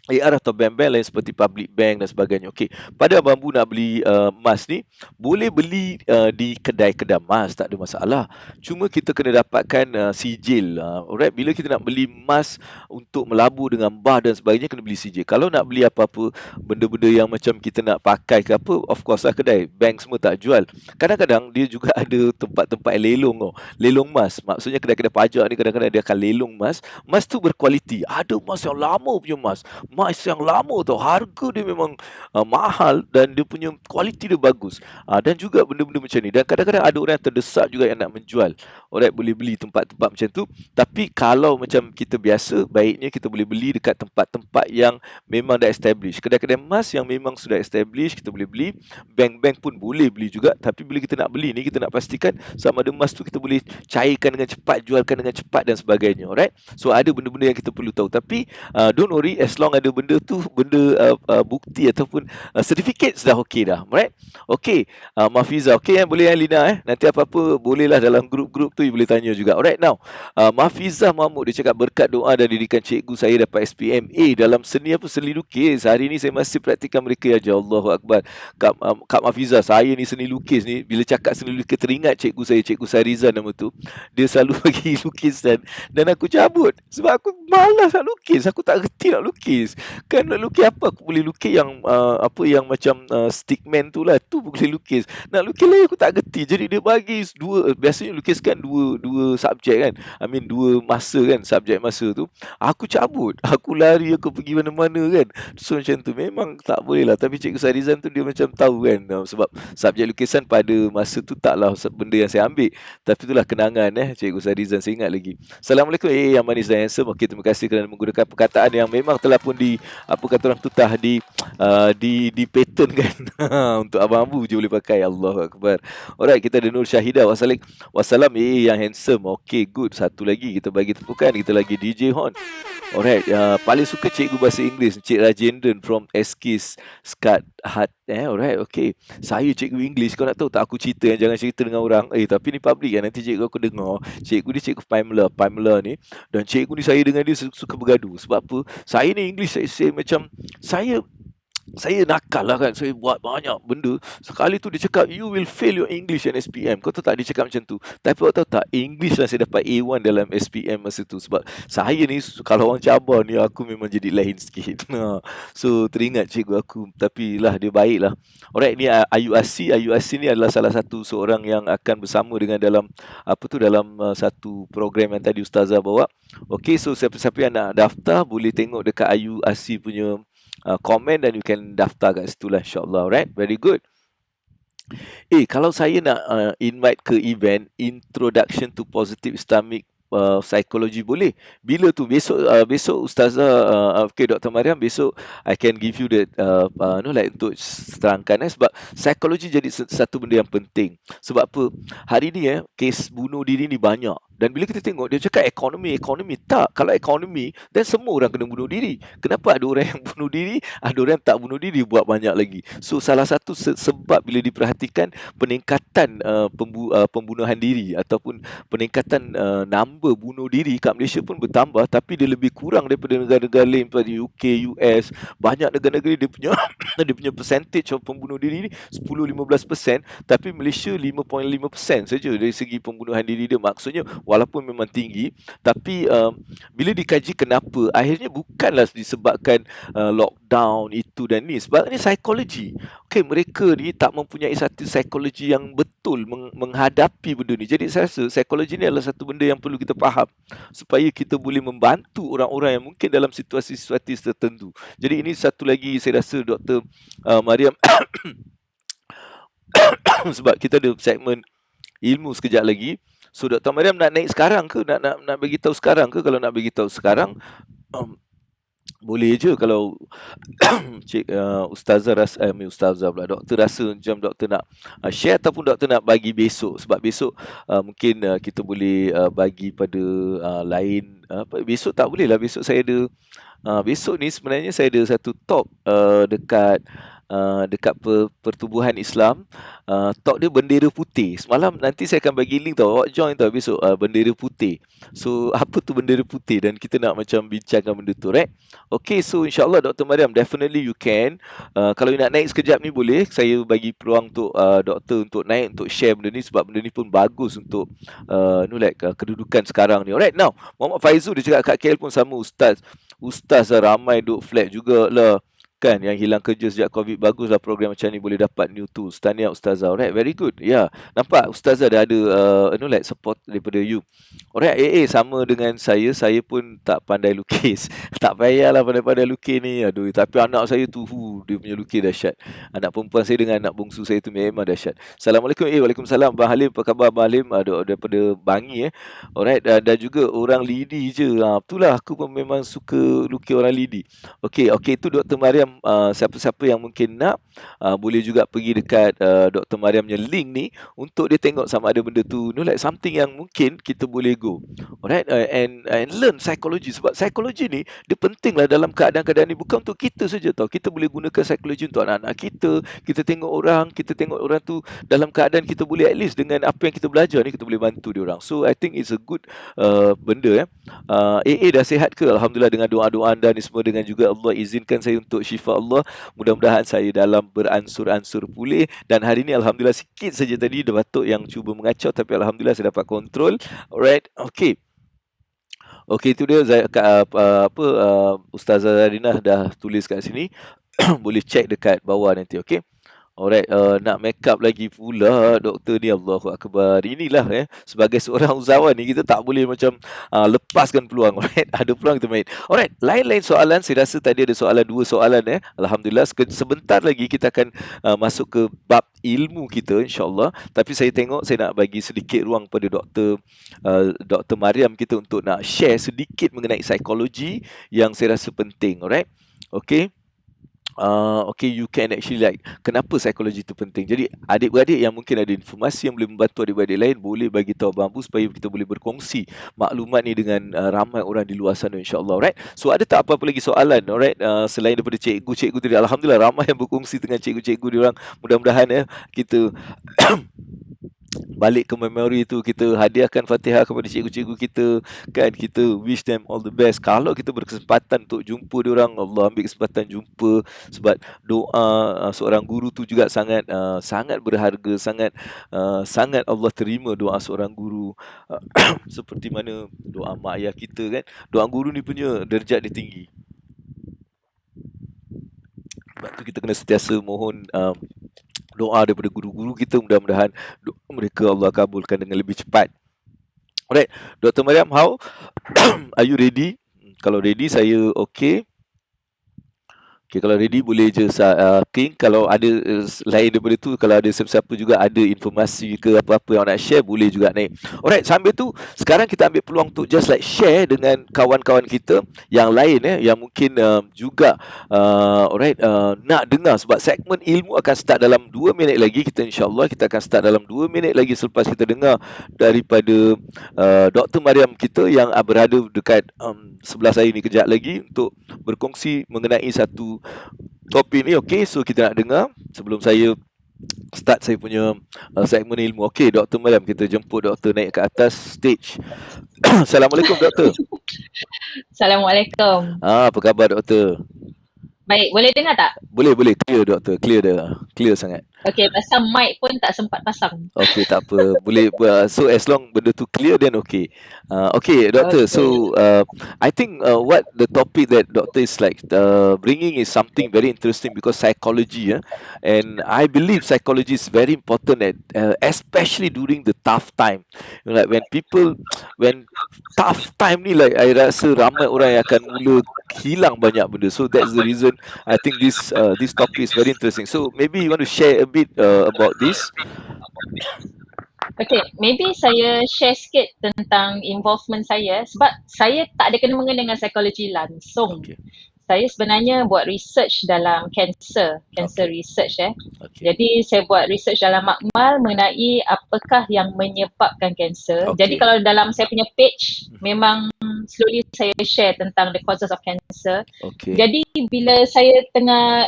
AR atau bank-bank lain seperti public bank dan sebagainya. Okey, pada Abang Bu nak beli emas ni, boleh beli di kedai-kedai emas, tak ada masalah. Cuma kita kena dapatkan sijil. Alright, bila kita nak beli emas untuk melabur dengan bar dan sebagainya, kena beli sijil. Kalau nak beli apa-apa benda-benda yang macam kita nak pakai ke apa, of course lah kedai, bank semua tak jual. Kadang-kadang dia juga ada tempat-tempat lelong tau. Lelong emas. Maksudnya kedai-kedai pajak ni kadang-kadang dia akan lelong emas. Emas tu berkualiti. Ada emas yang lama punya emas yang lama tau, harga dia memang mahal dan dia punya kualiti dia bagus. Dan juga benda-benda macam ni. Dan kadang-kadang ada orang yang terdesak juga yang nak menjual. Alright, boleh beli tempat-tempat macam tu. Tapi kalau macam kita biasa, baiknya kita boleh beli dekat tempat-tempat yang memang dah establish. Kedai-kedai emas yang memang sudah establish, kita boleh beli. Bank-bank pun boleh beli juga. Tapi bila kita nak beli ni, kita nak pastikan sama ada emas tu kita boleh cairkan dengan cepat, jualkan dengan cepat dan sebagainya. Alright. So ada benda-benda yang kita perlu tahu. Tapi don't worry, as long ada benda tu, benda bukti ataupun certificate dah okey dah. Alright. Okey, Mafiza okey boleh Lina nanti apa-apa bolehlah dalam grup-grup tu you boleh tanya juga. Alright, now Mafiza Mahmud dia cakap berkat doa dan didikan cikgu saya dapat SPMA dalam seni seni lukis. Hari ni saya masih praktikan mereka ya. Allahu Akbar. Kak Mafiza, saya ni seni lukis ni, bila cakap seni lukis teringat cikgu saya, Cikgu Sarizan nama tu. Dia selalu bagi lukisan dan aku cabut sebab aku malas nak lukis, aku tak reti nak lukis. Kan nak lukis apa? Aku boleh lukis yang yang macam stickman tu lah, tu boleh lukis. Nak lukis lain aku tak reti. Jadi dia bagi biasanya lukiskan dua subjek kan. Dua masa kan, subjek masa tu. Aku cabut, aku lari, aku pergi mana-mana kan. So macam tu memang tak boleh lah. Tapi Cikgu Sarizan tu dia macam tahu kan, sebab subjek lukisan pada masa tu taklah benda yang saya ambil. Tapi itulah kenangan Cikgu Sarizan, saya ingat lagi. Assalamualaikum yang manis dan handsome. Okay, terima kasih kerana menggunakan perkataan yang memang telah pun apa kata orang tu di pattern kan. Untuk Abang Abu je boleh pakai. Allahu Akbar. Alright, kita ada Nur Syahidah. Wassalam yang handsome. Okay, good. Satu lagi kita bagi tepukan. Kita lagi DJ Hon. Alright, paling suka cikgu bahasa Inggeris Cik Rajendran from Eskis Skat Hat. Alright, okay. Saya cikgu English, kau nak tahu tak aku cerita yang jangan cerita dengan orang. Tapi ni public kan, nanti cikgu aku dengar. Cikgu dia cikgu Pamela ni. Dan cikgu ni saya dengan dia suka bergaduh. Sebab apa? Saya ni English, saya macam saya nakal lah kan. Saya buat banyak benda. Sekali tu dia cakap, you will fail your English and SPM. Kau tahu tak dia cakap macam tu. Tapi kau tahu tak, English lah saya dapat A1 dalam SPM masa tu. Sebab saya ni, kalau orang cabar ni, aku memang jadi lain sikit. So teringat cikgu aku. Tapi lah dia baik lah. Alright, ni Ayu Asi ni adalah salah satu seorang yang akan bersama dengan dalam satu program yang tadi Ustazah bawa. Okay, so siapa-siapa yang nak daftar boleh tengok dekat Ayu Asi punya komen dan you can daftar kat situ lah, insyaAllah. Alright, very good. Kalau saya nak invite ke event Introduction to Positive Islamic Psychology, boleh. Bila tu? Besok Ustazah Dr. Mariam, besok I can give you the untuk terangkan sebab psikologi jadi satu benda yang penting. Sebab apa? Hari ni kes bunuh diri ni banyak. Dan bila kita tengok, dia cakap ekonomi tak. Kalau ekonomi, dan semua orang kena bunuh diri. Kenapa ada orang yang bunuh diri, ada orang yang tak bunuh diri, buat banyak lagi. So salah satu sebab bila diperhatikan peningkatan pembunuhan diri ataupun peningkatan number bunuh diri kat Malaysia pun bertambah, tapi dia lebih kurang daripada negara-negara lain seperti UK, US. Banyak negara-negara dia punya dia punya percentage of pembunuh diri ni 10-15%, tapi Malaysia 5.5% saja dari segi pembunuhan diri dia. Maksudnya walaupun memang tinggi, tapi bila dikaji kenapa, akhirnya bukanlah disebabkan lockdown itu dan ni, sebab ni psikologi. Okey, mereka ni tak mempunyai satu psikologi yang betul menghadapi benda ni. Jadi saya rasa psikologi ni adalah satu benda yang perlu kita faham supaya kita boleh membantu orang-orang yang mungkin dalam situasi-situasi tertentu. Jadi ini satu lagi saya rasa Dr. Mariam sebab kita ada segmen ilmu sekejap lagi. So Dr. Mariam nak naik sekarang ke? Nak bagi tahu sekarang ke? Kalau nak bagi tahu sekarang, boleh je. Kalau Cik Ustazah rasa, Ustazah pula, doktor rasa macam doktor nak share ataupun doktor nak bagi besok. Sebab besok mungkin kita boleh bagi pada lain. Besok tak boleh lah. Besok saya ada, besok ni sebenarnya saya ada satu talk dekat pertubuhan Islam. Talk dia bendera putih. Semalam nanti saya akan bagi link tau. Awak join tau besok, bendera putih. So apa tu bendera putih, dan kita nak macam bincangkan benda tu, right? Okay, so insyaAllah Dr. Mariam, definitely you can. Kalau you nak naik sekejap ni boleh. Saya bagi peluang untuk doktor untuk naik, untuk share benda ni, sebab benda ni pun bagus untuk kedudukan sekarang ni. Alright, now Muhammad Faizul dia cakap kat KL pun sama Ustaz ramai duk flat jugalah kan, yang hilang kerja sejak COVID. Baguslah program macam ni, boleh dapat new tools. Tahniah Ustazah. Alright, very good. Ya, yeah. Nampak Ustazah dah ada support daripada you. Alright, sama dengan saya pun tak pandai lukis. Tak payahlah pandai-pandai lukis ni. Aduh, tapi anak saya tu dia punya lukis dahsyat. Anak perempuan saya dengan anak bongsu saya tu memang dahsyat. Assalamualaikum. Waalaikumsalam. Abang Halim, apa khabar Abang Halim? Daripada Bangi. Alright, dan juga orang Lidi je. Itulah, aku pun memang suka lukis orang Lidi. Okay, itu Dr. Mariam. Siapa-siapa yang mungkin nak, boleh juga pergi dekat Dr. Mariam punya link ni untuk dia tengok sama ada benda tu something yang mungkin kita boleh go. Alright, and learn psikologi. Sebab psikologi ni dia pentinglah dalam keadaan-keadaan ni, bukan untuk kita saja tau. Kita boleh gunakan psikologi untuk anak-anak kita. Kita tengok orang tu dalam keadaan kita boleh, at least dengan apa yang kita belajar ni, kita boleh bantu dia orang. So I think it's a good benda. Dah sihat ke? Alhamdulillah, dengan doa-doa anda ni semua, dengan juga Allah izinkan saya untuk syifa Allah. Mudah-mudahan saya dalam beransur-ansur pulih. Dan hari ni Alhamdulillah sikit saja tadi ada batuk yang cuba mengacau, tapi Alhamdulillah saya dapat kontrol. Alright, okay, itu dia. Ustazah Zarinah dah tulis kat sini. Boleh check dekat bawah nanti, okay. Alright, nak make up lagi pula doktor ni, Allahu Akbar. Inilah sebagai seorang usahawan ni, kita tak boleh macam lepaskan peluang. Alright, ada peluang kita main. Alright, lain-lain soalan. Saya rasa tadi ada soalan, 2 soalan. Alhamdulillah, sebentar lagi kita akan masuk ke bab ilmu kita, insyaAllah. Tapi saya tengok saya nak bagi sedikit ruang pada Dr. Mariam kita untuk nak share sedikit mengenai psikologi yang saya rasa penting. Alright, okay. You can actually kenapa psikologi itu penting. Jadi adik-beradik yang mungkin ada informasi yang boleh membantu adik-beradik lain, boleh bagi tahu Abang Abu supaya kita boleh berkongsi maklumat ni dengan ramai orang di luar sana, insyaAllah. Alright, so ada tak apa-apa lagi soalan? Alright, selain daripada cikgu-cikgu tadi, Alhamdulillah ramai yang berkongsi dengan cikgu-cikgu diorang. Mudah-mudahan kita balik ke memori tu, kita hadiahkan Fatihah kepada cikgu-cikgu kita kan, kita wish them all the best. Kalau kita berkesempatan untuk jumpa diorang, Allah ambil kesempatan jumpa, sebab doa seorang guru tu juga sangat berharga, sangat Allah terima doa seorang guru. Seperti mana doa mak ayah kita kan, doa guru ni punya derajat dia tinggi. Sebab tu kita kena sentiasa mohon doa daripada guru-guru kita. Mudah-mudahan mereka Allah kabulkan dengan lebih cepat. Alright, Dr. Mariam, how? Are you ready? Kalau ready, saya okay. Okay, kalau ready boleh je King. Kalau ada lain daripada tu, kalau ada siapa-siapa juga ada informasi ke apa-apa yang nak share, boleh juga naik. Alright, sambil tu sekarang kita ambil peluang untuk just share dengan kawan-kawan kita yang lain yang mungkin juga nak dengar, sebab segmen ilmu akan start dalam 2 minit lagi. Kita insyaAllah kita akan start dalam 2 minit lagi selepas kita dengar daripada Dr. Mariam kita yang berada dekat sebelah saya ni kejap lagi untuk berkongsi mengenai satu topik ni. Okay, so kita nak dengar sebelum saya start saya punya segmen ilmu. Okay, Dr. Mariam, kita jemput doktor naik ke atas stage. Assalamualaikum doktor. Assalamualaikum. Apa khabar doktor? Baik, boleh dengar tak? Boleh, clear doktor, clear sangat. Okay, pasal mic pun tak sempat pasang. Okay, tak apa. Boleh. So as long benda tu clear, then okay. Okay, Doctor. Okay. So I think what the topic that Doctor is like bringing is something very interesting because psychology, and I believe psychology is very important at especially during the tough time. You know, like when tough time ni, like I rasa ramai orang yang akan mula hilang banyak benda. So that's the reason I think this topic is very interesting. So maybe you want to share a bit about this. Okay, maybe saya share sikit tentang involvement saya sebab saya tak ada kena-mengena dengan psikologi langsung. Okay. Saya sebenarnya buat research dalam cancer Okay. research Okay. Jadi saya buat research dalam makmal mengenai apakah yang menyebabkan cancer. Okay. Jadi kalau dalam saya punya page memang slowly saya share tentang the causes of cancer. Okay. Jadi bila saya tengah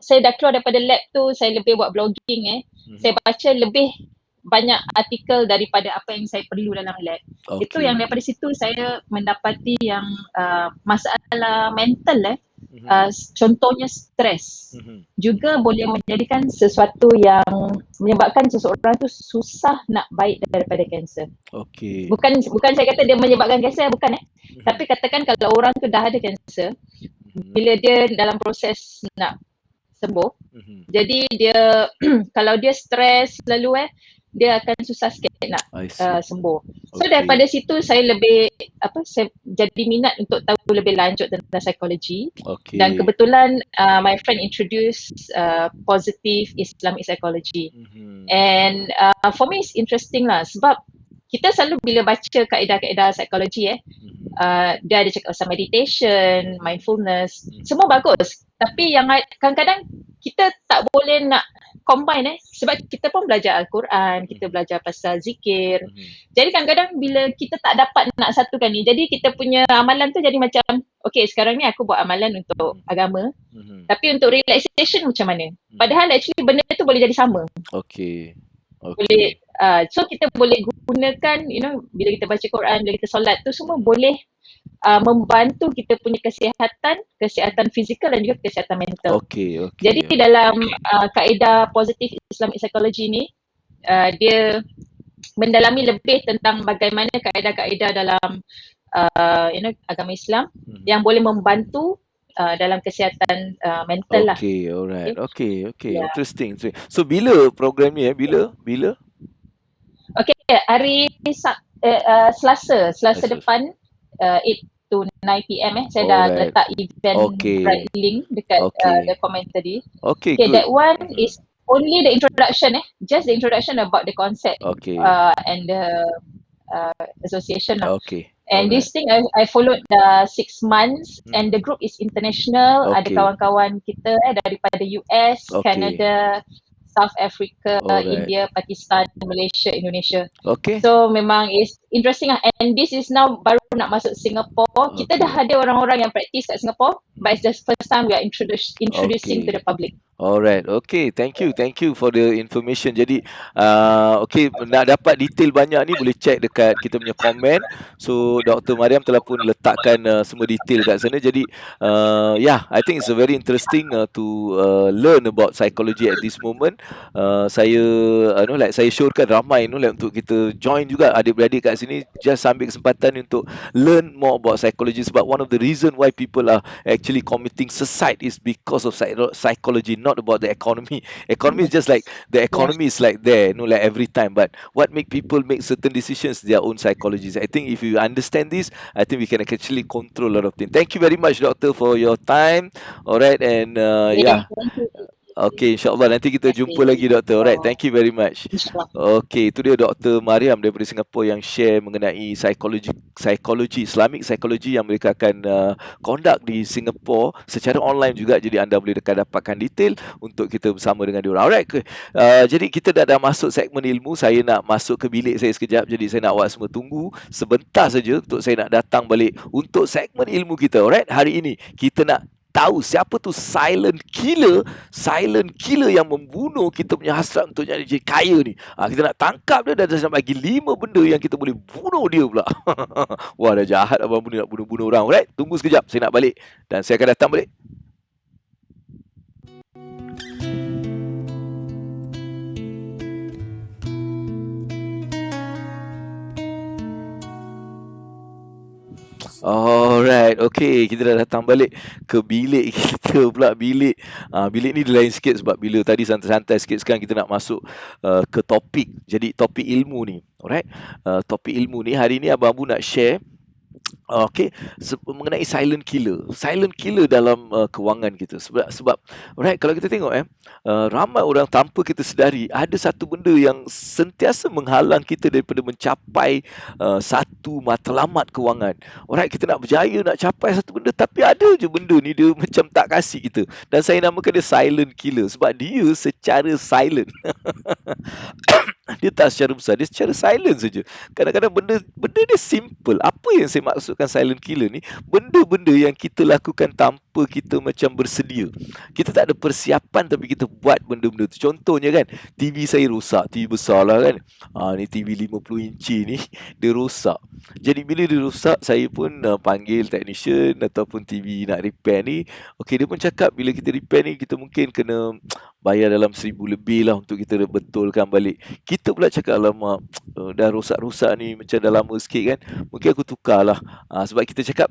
saya dah keluar daripada lab tu, saya lebih buat blogging saya baca lebih banyak artikel daripada apa yang saya perlu dalam lab. Okay. Itu yang daripada situ saya mendapati yang masalah mental contohnya stres juga boleh menjadikan sesuatu yang menyebabkan seseorang tu susah nak baik daripada kanser. Okay. Bukan saya kata dia menyebabkan kanser, bukan Tapi katakan kalau orang tu dah ada kanser, bila dia dalam proses nak sembuh, jadi dia kalau dia stres selalu dia akan susah sikit nak sembuh. So daripada situ saya lebih saya jadi minat untuk tahu lebih lanjut tentang psikologi. Okay. Dan kebetulan my friend introduce positive Islamic psychology. And for me it's interesting lah sebab kita selalu bila baca kaedah-kaedah psikologi dia ada cakap pasal meditation, mindfulness, semua bagus. Tapi yang kadang-kadang kita tak boleh nak combine sebab kita pun belajar Al-Quran, kita belajar pasal zikir. Jadi kadang-kadang bila kita tak dapat nak satukan ni, jadi kita punya amalan tu jadi macam okay, sekarang ni aku buat amalan untuk agama, tapi untuk relaxation macam mana? Padahal actually benda tu boleh jadi sama. Okay. Boleh so kita boleh gunakan bila kita baca Quran, bila kita solat tu semua boleh membantu kita punya kesihatan fizikal dan juga kesihatan mental. Okay. Jadi dalam kaedah positive Islamic psychology ni dia mendalami lebih tentang bagaimana kaedah-kaedah dalam agama Islam yang boleh membantu dalam kesihatan mental lah. Okay, alright. Okay. Yeah. Interesting. So bila program ni bila? Okay, hari Selasa depan 8 to 9 PM saya dah letak event right link dekat the commentary. Okay, good. That one is only the introduction just the introduction about the concept and the association lah. Okay. And this thing I followed 6 months and the group is international. Ada kawan-kawan kita daripada US, Canada, South Africa, India, Pakistan, Malaysia, Indonesia. Okay. So memang is interesting lah. And this is now baru nak masuk Singapore. Kita dah ada orang-orang yang practice kat Singapore, but it's the first time we are introducing to the public. Alright, okay, thank you for the information. Jadi, okay, nak dapat detail banyak ni boleh check dekat kita punya komen. So, Dr. Mariam telah pun letakkan semua detail kat sana. Jadi, I think it's very interesting to learn about psychology at this moment. Saya syorkan ramai untuk kita join juga adik-beradik kat sini. Just ambil kesempatan untuk learn more about psychology sebab one of the reason why people are actually committing suicide is because of psychology. Not about the economy. Economy is just like the economy is like there, like every time. But what make people make certain decisions? Their own psychologies. I think if you understand this, I think we can actually control a lot of things. Thank you very much, Doctor, for your time. Alright, and okay, insyaAllah nanti kita jumpa lagi, Doktor. Alright, thank you very much. Okay, itu dia Dr. Mariam daripada Singapura yang share mengenai psikologi, Islamic psychology yang mereka akan conduct di Singapura secara online juga. Jadi anda boleh dapatkan detail untuk kita bersama dengan diorang. Alright, jadi kita dah masuk segmen ilmu. Saya nak masuk ke bilik saya sekejap. Jadi saya nak awak semua tunggu sebentar saja untuk saya nak datang balik untuk segmen ilmu kita. Alright, hari ini kita nak tahu siapa tu silent killer yang membunuh kita punya hasrat untuk jadi kaya ni. Kita nak tangkap dia dan nak bagi 5 benda yang kita boleh bunuh dia pula. Wah, dah jahat abang ni nak bunuh orang. Alright, tunggu sekejap, saya nak balik dan saya akan datang balik. Alright, okay, kita dah datang balik ke bilik kita pula. Bilik ni lain sikit sebab bila tadi santai-santai sikit, sekarang kita nak masuk ke topik. Jadi topik ilmu ni, alright. Topik ilmu ni hari ni Abang Abu nak share okey, mengenai silent killer dalam kewangan kita. Sebab alright, kalau kita tengok ramai orang tanpa kita sedari ada satu benda yang sentiasa menghalang kita daripada mencapai satu matlamat kewangan. Alright, kita nak berjaya nak capai satu benda, tapi ada je benda ni dia macam tak kasih kita. Dan saya namakan dia silent killer sebab dia secara silent dia tak secara besar, dia secara silent saja. Kadang-kadang benda dia simple. Apa yang saya maksudkan silent killer ni? Benda-benda yang kita lakukan tanpa kita macam bersedia. Kita tak ada persiapan tapi kita buat benda-benda tu. Contohnya kan, TV saya rosak, TV besar lah kan. Ni TV 50 inci ni dia rosak. Jadi bila dia rosak, saya pun panggil technician ataupun TV nak repair ni. Okey, dia pun cakap bila kita repair ni kita mungkin kena bayar dalam 1,000 lebih lah untuk kita betulkan balik. Kita pula cakap, alamak, dah rosak-rosak ni macam dah lama sikit kan, mungkin aku tukar lah. Sebab kita cakap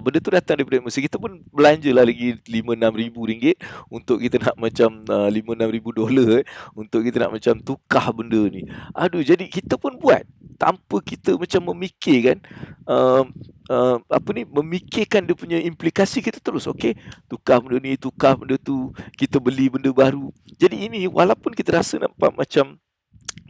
benda tu datang daripada Malaysia. Kita pun belanja lah lagi 5-6 ribu ringgit untuk kita nak macam 5-6 ribu dolar untuk kita nak macam tukar benda ni. Aduh, jadi kita pun buat tanpa kita macam memikirkan memikirkan dia punya implikasi. Kita terus tukar benda ni, tukar benda tu, kita beli benda baru. Jadi ini walaupun kita rasa nampak macam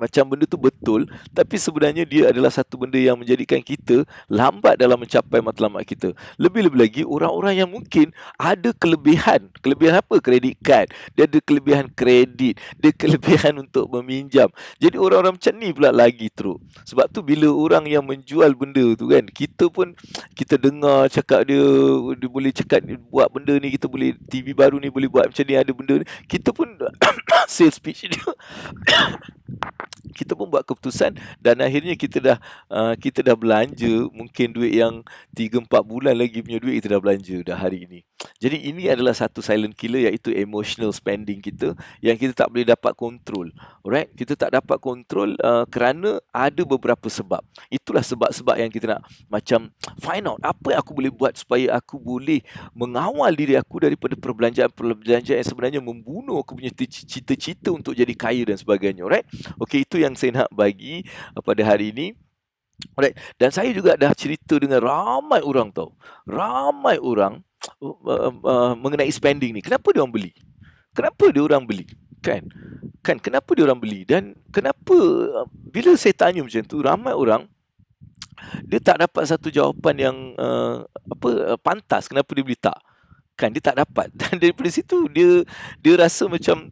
benda tu betul, tapi sebenarnya dia adalah satu benda yang menjadikan kita lambat dalam mencapai matlamat kita. Lebih-lebih lagi orang-orang yang mungkin ada kelebihan apa? Kredit card. Dia ada kelebihan kredit, dia kelebihan untuk meminjam. Jadi orang-orang macam ni pula lagi teruk. Sebab tu bila orang yang menjual benda tu kan, kita dengar cakap dia boleh cakap buat benda ni, kita boleh TV baru ni boleh buat macam ni, ada benda ni, kita pun sales pitch dia kita pun buat keputusan dan akhirnya kita dah belanja mungkin duit yang 3-4 bulan lagi punya duit kita dah belanja dah hari ini. Jadi ini adalah satu silent killer, iaitu emotional spending kita yang kita tak boleh dapat kontrol. Alright, kita tak dapat kontrol kerana ada beberapa sebab. Itulah sebab-sebab yang kita nak macam find out apa yang aku boleh buat supaya aku boleh mengawal diri aku daripada perbelanjaan yang sebenarnya membunuh aku punya cita-cita untuk jadi kaya dan sebagainya. Alright, okey, itu yang saya nak bagi pada hari ini. Alright, dan saya juga dah cerita dengan ramai orang mengenai spending ni. Kenapa dia orang beli? Kenapa dia orang beli? Dan kenapa bila saya tanya macam tu, ramai orang dia tak dapat satu jawapan yang pantas kenapa dia beli tak. Dia tak dapat. Dan daripada situ dia rasa macam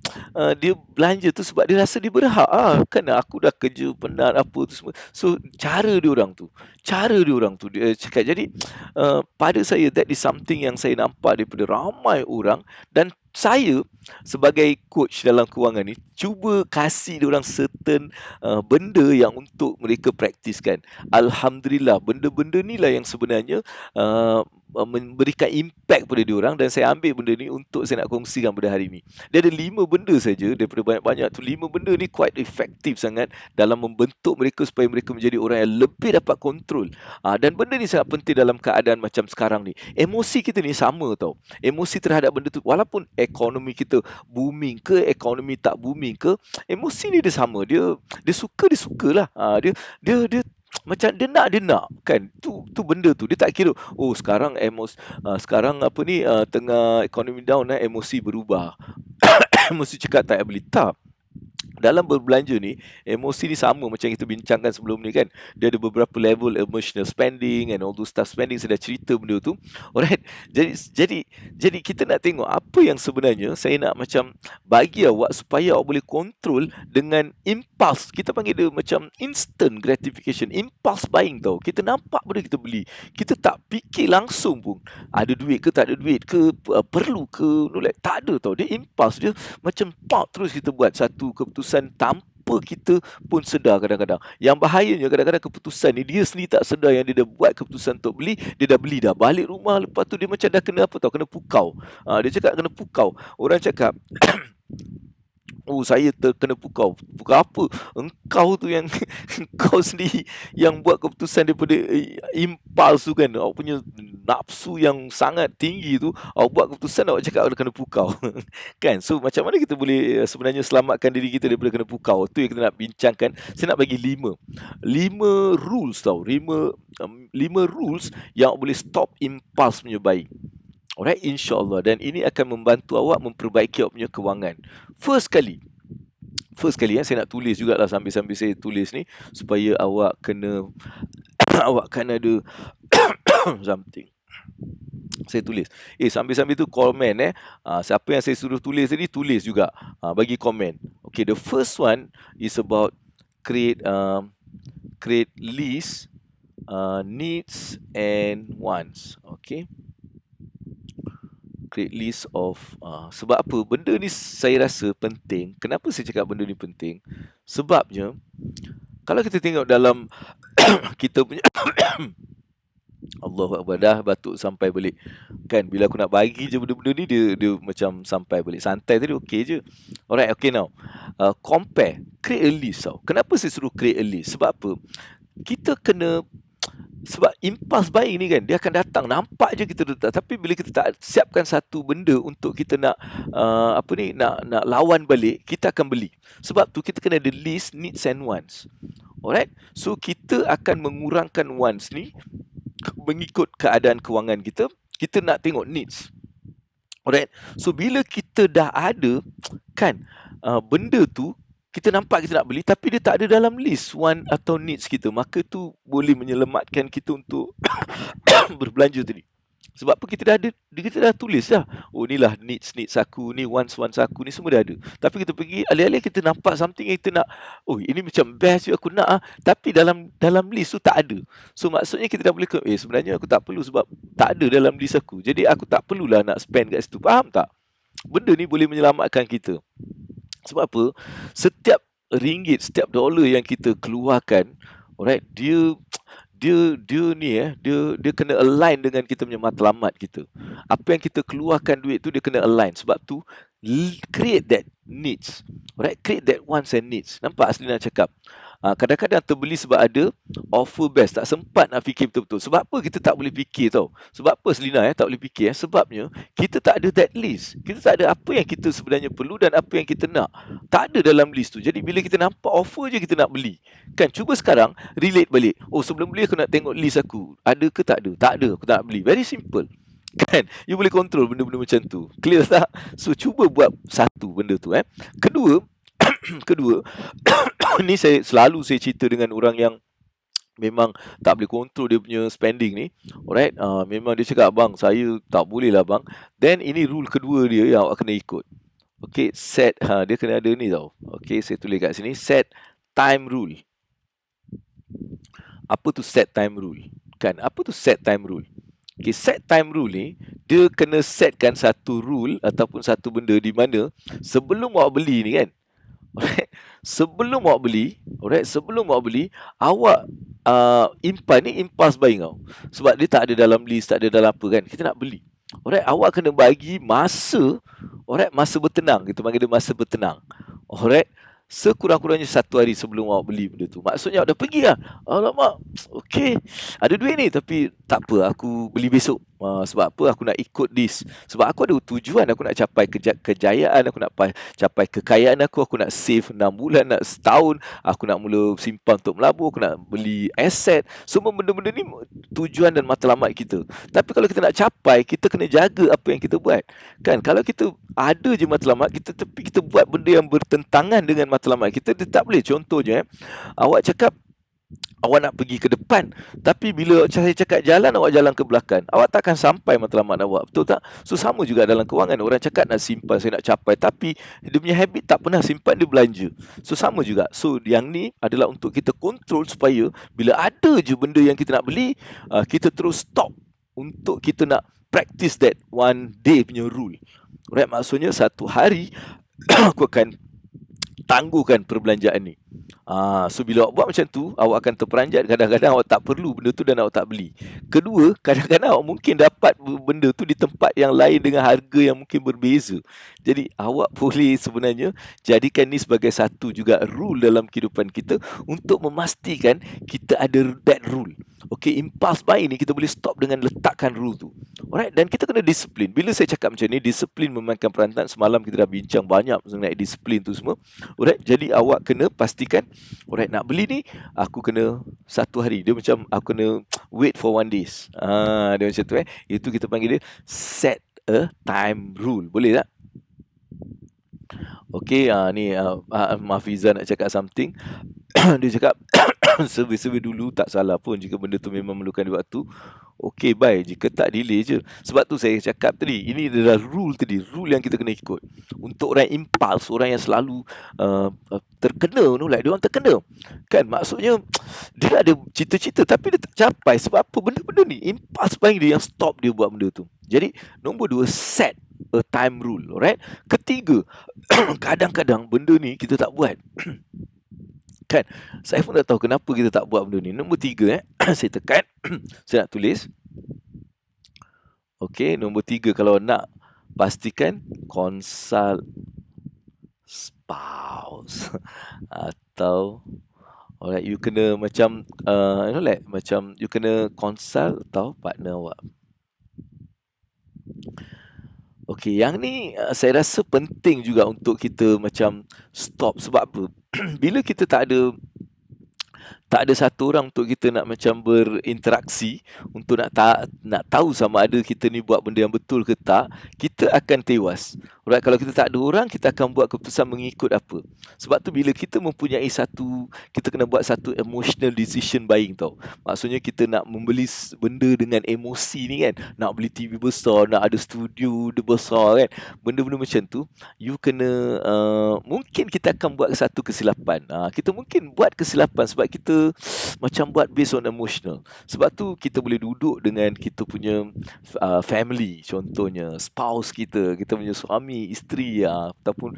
dia belanja tu sebab dia rasa dia berhak. Kan aku dah kerja penat apa tu semua. So cara dia orang tu dia cakap. Jadi pada saya, that is something yang saya nampak daripada ramai orang, dan saya sebagai coach dalam kewangan ni cuba kasih diorang certain benda yang untuk mereka praktiskan. Alhamdulillah, benda-benda ni lah yang sebenarnya memberikan impact pada diorang, dan saya ambil benda ni untuk saya nak kongsikan pada hari ni. Dia ada 5 benda saja daripada banyak-banyak tu. 5 benda ni quite efektif sangat dalam membentuk mereka supaya mereka menjadi orang yang lebih dapat kontrol. Dan benda ni sangat penting dalam keadaan macam sekarang ni. Emosi kita ni sama tau. Emosi terhadap benda tu, walaupun ekonomi kita booming ke, ekonomi tak booming ke, emosi ni dia sama. Dia sukalah. Dia macam dia nak kan, tu benda tu dia tak kira sekarang tengah ekonomi down, emosi berubah. Emosi cakap tak beli. Tak. Dalam berbelanja ni, emosi ni sama macam kita bincangkan sebelum ni kan. Dia ada beberapa level emotional spending and all those stuff spending. Saya dah cerita benda tu. Alright. Jadi kita nak tengok apa yang sebenarnya saya nak macam bagi awak supaya awak boleh kontrol dengan impulse. Kita panggil dia macam instant gratification, impulse buying tau. Kita nampak benda kita beli, kita tak fikir langsung pun ada duit ke tak ada duit ke, perlu ke, tak ada tau. Dia impulse, dia macam terus kita buat satu keputusan tanpa kita pun sedar kadang-kadang. Yang bahayanya kadang-kadang keputusan ni dia sendiri tak sedar yang dia dah buat keputusan untuk beli, dia dah beli dah. Balik rumah lepas tu dia macam dah kena kena pukau. Dia cakap kena pukau. Orang cakap Oh, saya terkena pukau. Pukau apa? Engkau tu yang engkau sendiri yang buat keputusan daripada impuls tu kan. Awak punya nafsu yang sangat tinggi tu, awak buat keputusan, awak cakap awak kena pukau. Kan? So macam mana kita boleh sebenarnya selamatkan diri kita daripada kena pukau? Tu yang kita nak bincangkan. Saya nak bagi 5 rules tau. 5 rules yang awak boleh stop impuls punya baik. Alright, insyaAllah. Dan ini akan membantu awak memperbaiki awak punya kewangan. First kali saya nak tulis jugalah sambil-sambil saya tulis ni, supaya awak kena awak kan ada something. Saya tulis. Sambil-sambil tu komen siapa yang saya suruh tulis tadi, tulis juga. Bagi komen. Okay, the first one is about create list needs and wants. Okay. Create list of sebab apa benda ni saya rasa penting. Kenapa saya cakap benda ni penting? Sebabnya kalau kita tengok dalam kita punya Allahu Akbar, dah batuk sampai balik. Kan bila aku nak bagi je benda-benda ni, dia macam sampai balik. Santai tadi okey je. Alright, okay now. Compare, create a list tau. Kenapa saya suruh create a list? Sebab apa? Kita kena, sebab impuls buying ni kan, dia akan datang, nampak je kita letak, tapi bila kita tak siapkan satu benda untuk kita nak nak lawan balik, kita akan beli. Sebab tu kita kena ada list needs and wants. Alright, so kita akan mengurangkan wants ni mengikut keadaan kewangan kita. Kita nak tengok needs. Alright, so bila kita dah ada kan benda tu, kita nampak kita nak beli tapi dia tak ada dalam list want atau needs kita, maka tu boleh menyelamatkan kita untuk berbelanja tadi. Sebab apa? Kita dah tulis dah. Oh, inilah needs aku, ni wants aku, ni semua dah ada. Tapi kita pergi alih-alih kita nampak something yang kita nak, oh ini macam best aku nak, tapi dalam list tu tak ada. So maksudnya kita dah boleh sebenarnya aku tak perlu sebab tak ada dalam list aku. Jadi aku tak perlulah nak spend kat situ. Faham tak? Benda ni boleh menyelamatkan kita. Sebab apa? Setiap ringgit, setiap dolar yang kita keluarkan, alright, dia kena align dengan kita punya matlamat kita. Apa yang kita keluarkan duit tu, dia kena align. Sebab tu create that needs. Alright, create that wants and needs. Nampak Aslina cakap? Kadang-kadang terbeli sebab ada offer best, tak sempat nak fikir betul-betul. Sebab apa kita tak boleh fikir tau? Sebab apa Selina tak boleh fikir? Sebabnya kita tak ada that list. Kita tak ada apa yang kita sebenarnya perlu dan apa yang kita nak. Tak ada dalam list tu. Jadi bila kita nampak offer je kita nak beli. Kan, cuba sekarang relate balik. Oh, sebelum beli aku nak tengok list aku. Ada ke tak ada? Tak ada, aku tak nak beli. Very simple. Kan, you boleh control benda-benda macam tu. Clear tak? So cuba buat satu benda tu. Kedua, ni saya selalu cerita dengan orang yang memang tak boleh kontrol dia punya spending ni. Alright, memang dia cakap, bang, saya tak boleh lah bang. Then ini rule kedua dia yang awak kena ikut. Okay, set, dia kena ada ni tau. Okay, saya tulis kat sini, set time rule. Apa tu set time rule? Kan, apa tu set time rule? Okay, set time rule ni, dia kena setkan satu rule ataupun satu benda di mana sebelum awak beli ni kan, alright, sebelum awak beli, awak impuls buying tau. Sebab dia tak ada dalam list, tak ada dalam apa kan, kita nak beli. Alright, awak kena bagi masa, alright, masa bertenang. Kita panggil dia masa bertenang. Alright, sekurang-kurangnya 1 hari sebelum awak beli benda tu. Maksudnya awak dah pergi lah. Alamak, okey, ada duit ni tapi tak apa, aku beli besok. Sebab apa? Aku nak ikut this. Sebab aku ada tujuan, aku nak capai kejayaan, aku nak capai kekayaan aku nak save 6 bulan, nak setahun, aku nak mula simpan untuk melabur, aku nak beli aset. Semua benda-benda ni tujuan dan matlamat kita. Tapi kalau kita nak capai, kita kena jaga apa yang kita buat. Kan, kalau kita ada je matlamat kita tapi kita buat benda yang bertentangan dengan matlamat kita, dia tak boleh. Contohnya, awak cakap awak nak pergi ke depan, tapi bila saya cakap jalan, awak jalan ke belakang, awak takkan sampai matlamat awak, betul tak? So sama juga dalam kewangan, orang cakap nak simpan, saya nak capai, tapi dia punya habit tak pernah simpan, dia belanja. So sama juga. So yang ni adalah untuk kita kontrol supaya bila ada je benda yang kita nak beli, kita terus stop untuk kita nak practice that one day punya rule. Right, maksudnya 1 hari aku akan tangguhkan perbelanjaan ni. So bila awak buat macam tu, awak akan terperanjat. Kadang-kadang awak tak perlu benda tu dan awak tak beli. Kedua, kadang-kadang awak mungkin dapat benda tu di tempat yang lain dengan harga yang mungkin berbeza. Jadi awak boleh sebenarnya jadikan ni sebagai satu juga rule dalam kehidupan kita untuk memastikan kita ada that rule. Okay, impulse buying ni kita boleh stop dengan letakkan rule tu. Alright, dan kita kena disiplin. Bila saya cakap macam ni, disiplin memainkan peranan. Semalam kita dah bincang banyak mengenai disiplin tu semua. Alright, jadi awak kena pastikan, alright, nak beli ni aku kena 1 hari. Dia macam aku kena wait for 1 days. Dia macam tu Itu kita panggil dia set a time rule. Boleh tak? Okay, ni Mafiza nak cakap something. Dia cakap survey dulu tak salah pun jika benda tu memang memerlukan waktu. Okey, baik. Jika tak, delay je. Sebab tu saya cakap tadi, ini adalah rule tadi, rule yang kita kena ikut. Untuk orang impuls, orang yang selalu terkena, like dia orang terkena. Kan, maksudnya dia ada cita-cita tapi dia tak capai. Sebab apa? Benda-benda ni, impuls buying dia yang stop dia buat benda tu. Jadi, nombor 2, set a time rule. Alright? Ketiga, kadang-kadang benda ni kita tak buat. Kan, saya pun tak tahu kenapa kita tak buat benda ni. Nombor 3 saya tekan. Saya nak tulis. Okey, nombor 3 kalau nak pastikan consult spouse atau alright, you kena macam like macam you kena consult atau partner awak. Okey, yang ni saya rasa penting juga untuk kita macam stop. Sebab apa? Bila kita tak ada satu orang untuk kita nak macam berinteraksi untuk nak tahu sama ada kita ni buat benda yang betul ke tak, kita akan tewas. Alright, kalau kita tak ada orang, kita akan buat keputusan mengikut apa. Sebab tu bila kita mempunyai kita kena buat satu emotional decision buying tau. Maksudnya kita nak membeli benda dengan emosi ni kan. Nak beli TV besar, nak ada studio besar kan. Benda-benda macam tu, you kena, mungkin kita akan buat satu kesilapan. Kita mungkin buat kesilapan sebab kita macam buat based on emotional. Sebab tu kita boleh duduk dengan kita punya family, contohnya spouse kita punya suami, isteri ataupun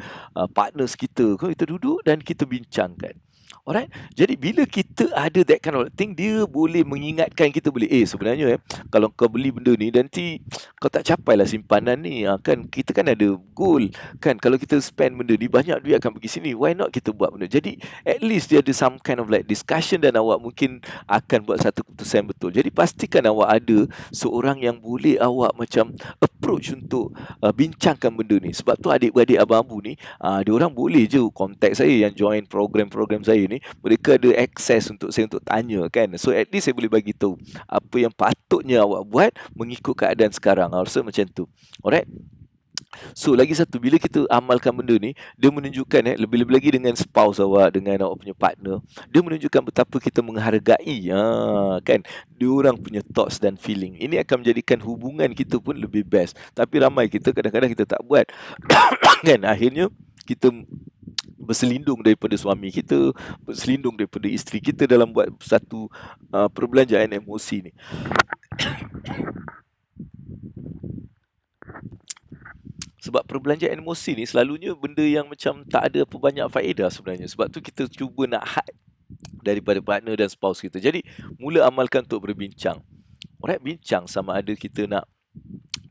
partners kita duduk dan kita bincangkan. Alright, jadi bila kita ada that kind of thing, dia boleh mengingatkan kita boleh, sebenarnya kalau kau beli benda ni nanti kau tak capailah simpanan ni, kan kita kan ada goal kan, kalau kita spend benda ni banyak duit akan pergi sini, why not kita buat benda. Jadi at least dia ada some kind of like discussion dan awak mungkin akan buat satu keputusan betul. Jadi pastikan awak ada seorang yang boleh awak macam approach untuk bincangkan benda ni. Sebab tu adik-beradik abang-abu ni, dia orang boleh je contact saya yang join program-program saya ni, mereka ada access untuk saya untuk tanya kan. So at least saya boleh bagi tahu apa yang patutnya awak buat mengikut keadaan sekarang. Rasa macam tu. Alright. So lagi satu, bila kita amalkan benda ni, dia menunjukkan lebih-lebih lagi dengan spouse awak, dengan awak punya partner, dia menunjukkan betapa kita menghargai kan dia orang punya thoughts dan feeling. Ini akan menjadikan hubungan kita pun lebih best. Tapi ramai kita kadang-kadang kita tak buat. Kan, akhirnya kita berselindung daripada suami kita, berselindung daripada isteri kita dalam buat satu perbelanjaan emosi ni. Sebab perbelanjaan emosi ni selalunya benda yang macam tak ada apa banyak faedah sebenarnya. Sebab tu kita cuba nak hide daripada partner dan spouse kita. Jadi mula amalkan untuk berbincang. Alright, bincang sama ada kita nak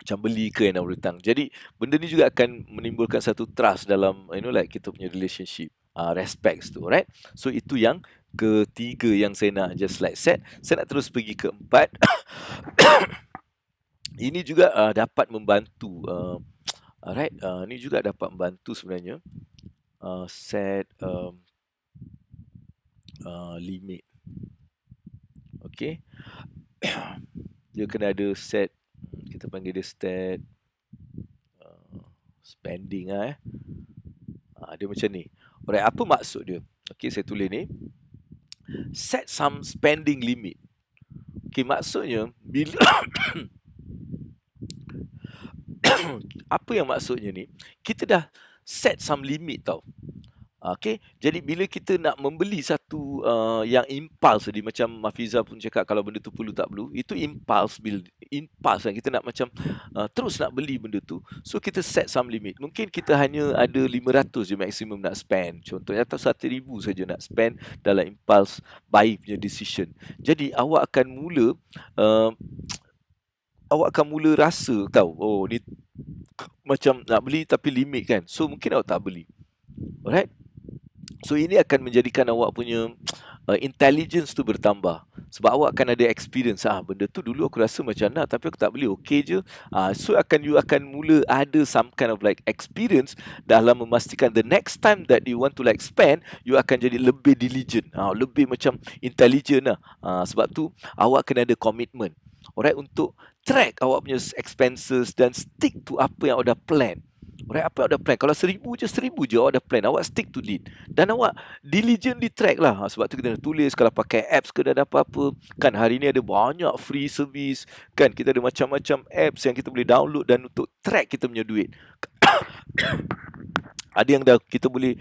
macam beli ke nak berhutang. Jadi benda ni juga akan menimbulkan satu trust dalam like kita punya relationship, respect tu, right? So itu yang ketiga yang saya nak just like set. Saya nak terus pergi ke 4. Ini juga dapat membantu, alright, ni juga dapat membantu sebenarnya, set limit. Okay. Dia kena ada set, kita panggil dia set spending dia macam ni. Alright, apa maksud dia? Okay, saya tulis ni, set some spending limit. Okay, maksudnya bila apa yang maksudnya ni, kita dah set some limit tau. Okey, jadi bila kita nak membeli satu yang impuls tadi, macam Mafiza pun cakap kalau benda tu perlu tak perlu, itu impuls impuls kan, kita nak macam terus nak beli benda tu. So kita set some limit. Mungkin kita hanya ada 500 je maksimum nak spend. Contohnya atau 1,000 saja nak spend dalam impuls buy punya decision. Jadi awak akan mula rasa tahu, oh ni macam nak beli tapi limit kan. So mungkin awak tak beli. Alright? So ini akan menjadikan awak punya intelligence tu bertambah. Sebab awak akan ada experience. Benda tu dulu aku rasa macam nak tapi aku tak beli, okey je. So you akan mula ada some kind of like experience dalam memastikan the next time that you want to like spend, you akan jadi lebih diligent. Lebih macam intelligent lah. Sebab tu awak kena ada commitment. Alright, untuk track awak punya expenses dan stick to apa yang awak dah plan. Alright, apa awak dah plan? Kalau 1,000 je awak dah plan. Awak stick to it. Dan awak diligently track lah. Sebab tu kita nak tulis kalau pakai apps ke dan apa-apa. Kan hari ni ada banyak free service. Kan kita ada macam-macam apps yang kita boleh download dan untuk track kita punya duit. Ada yang dah kita boleh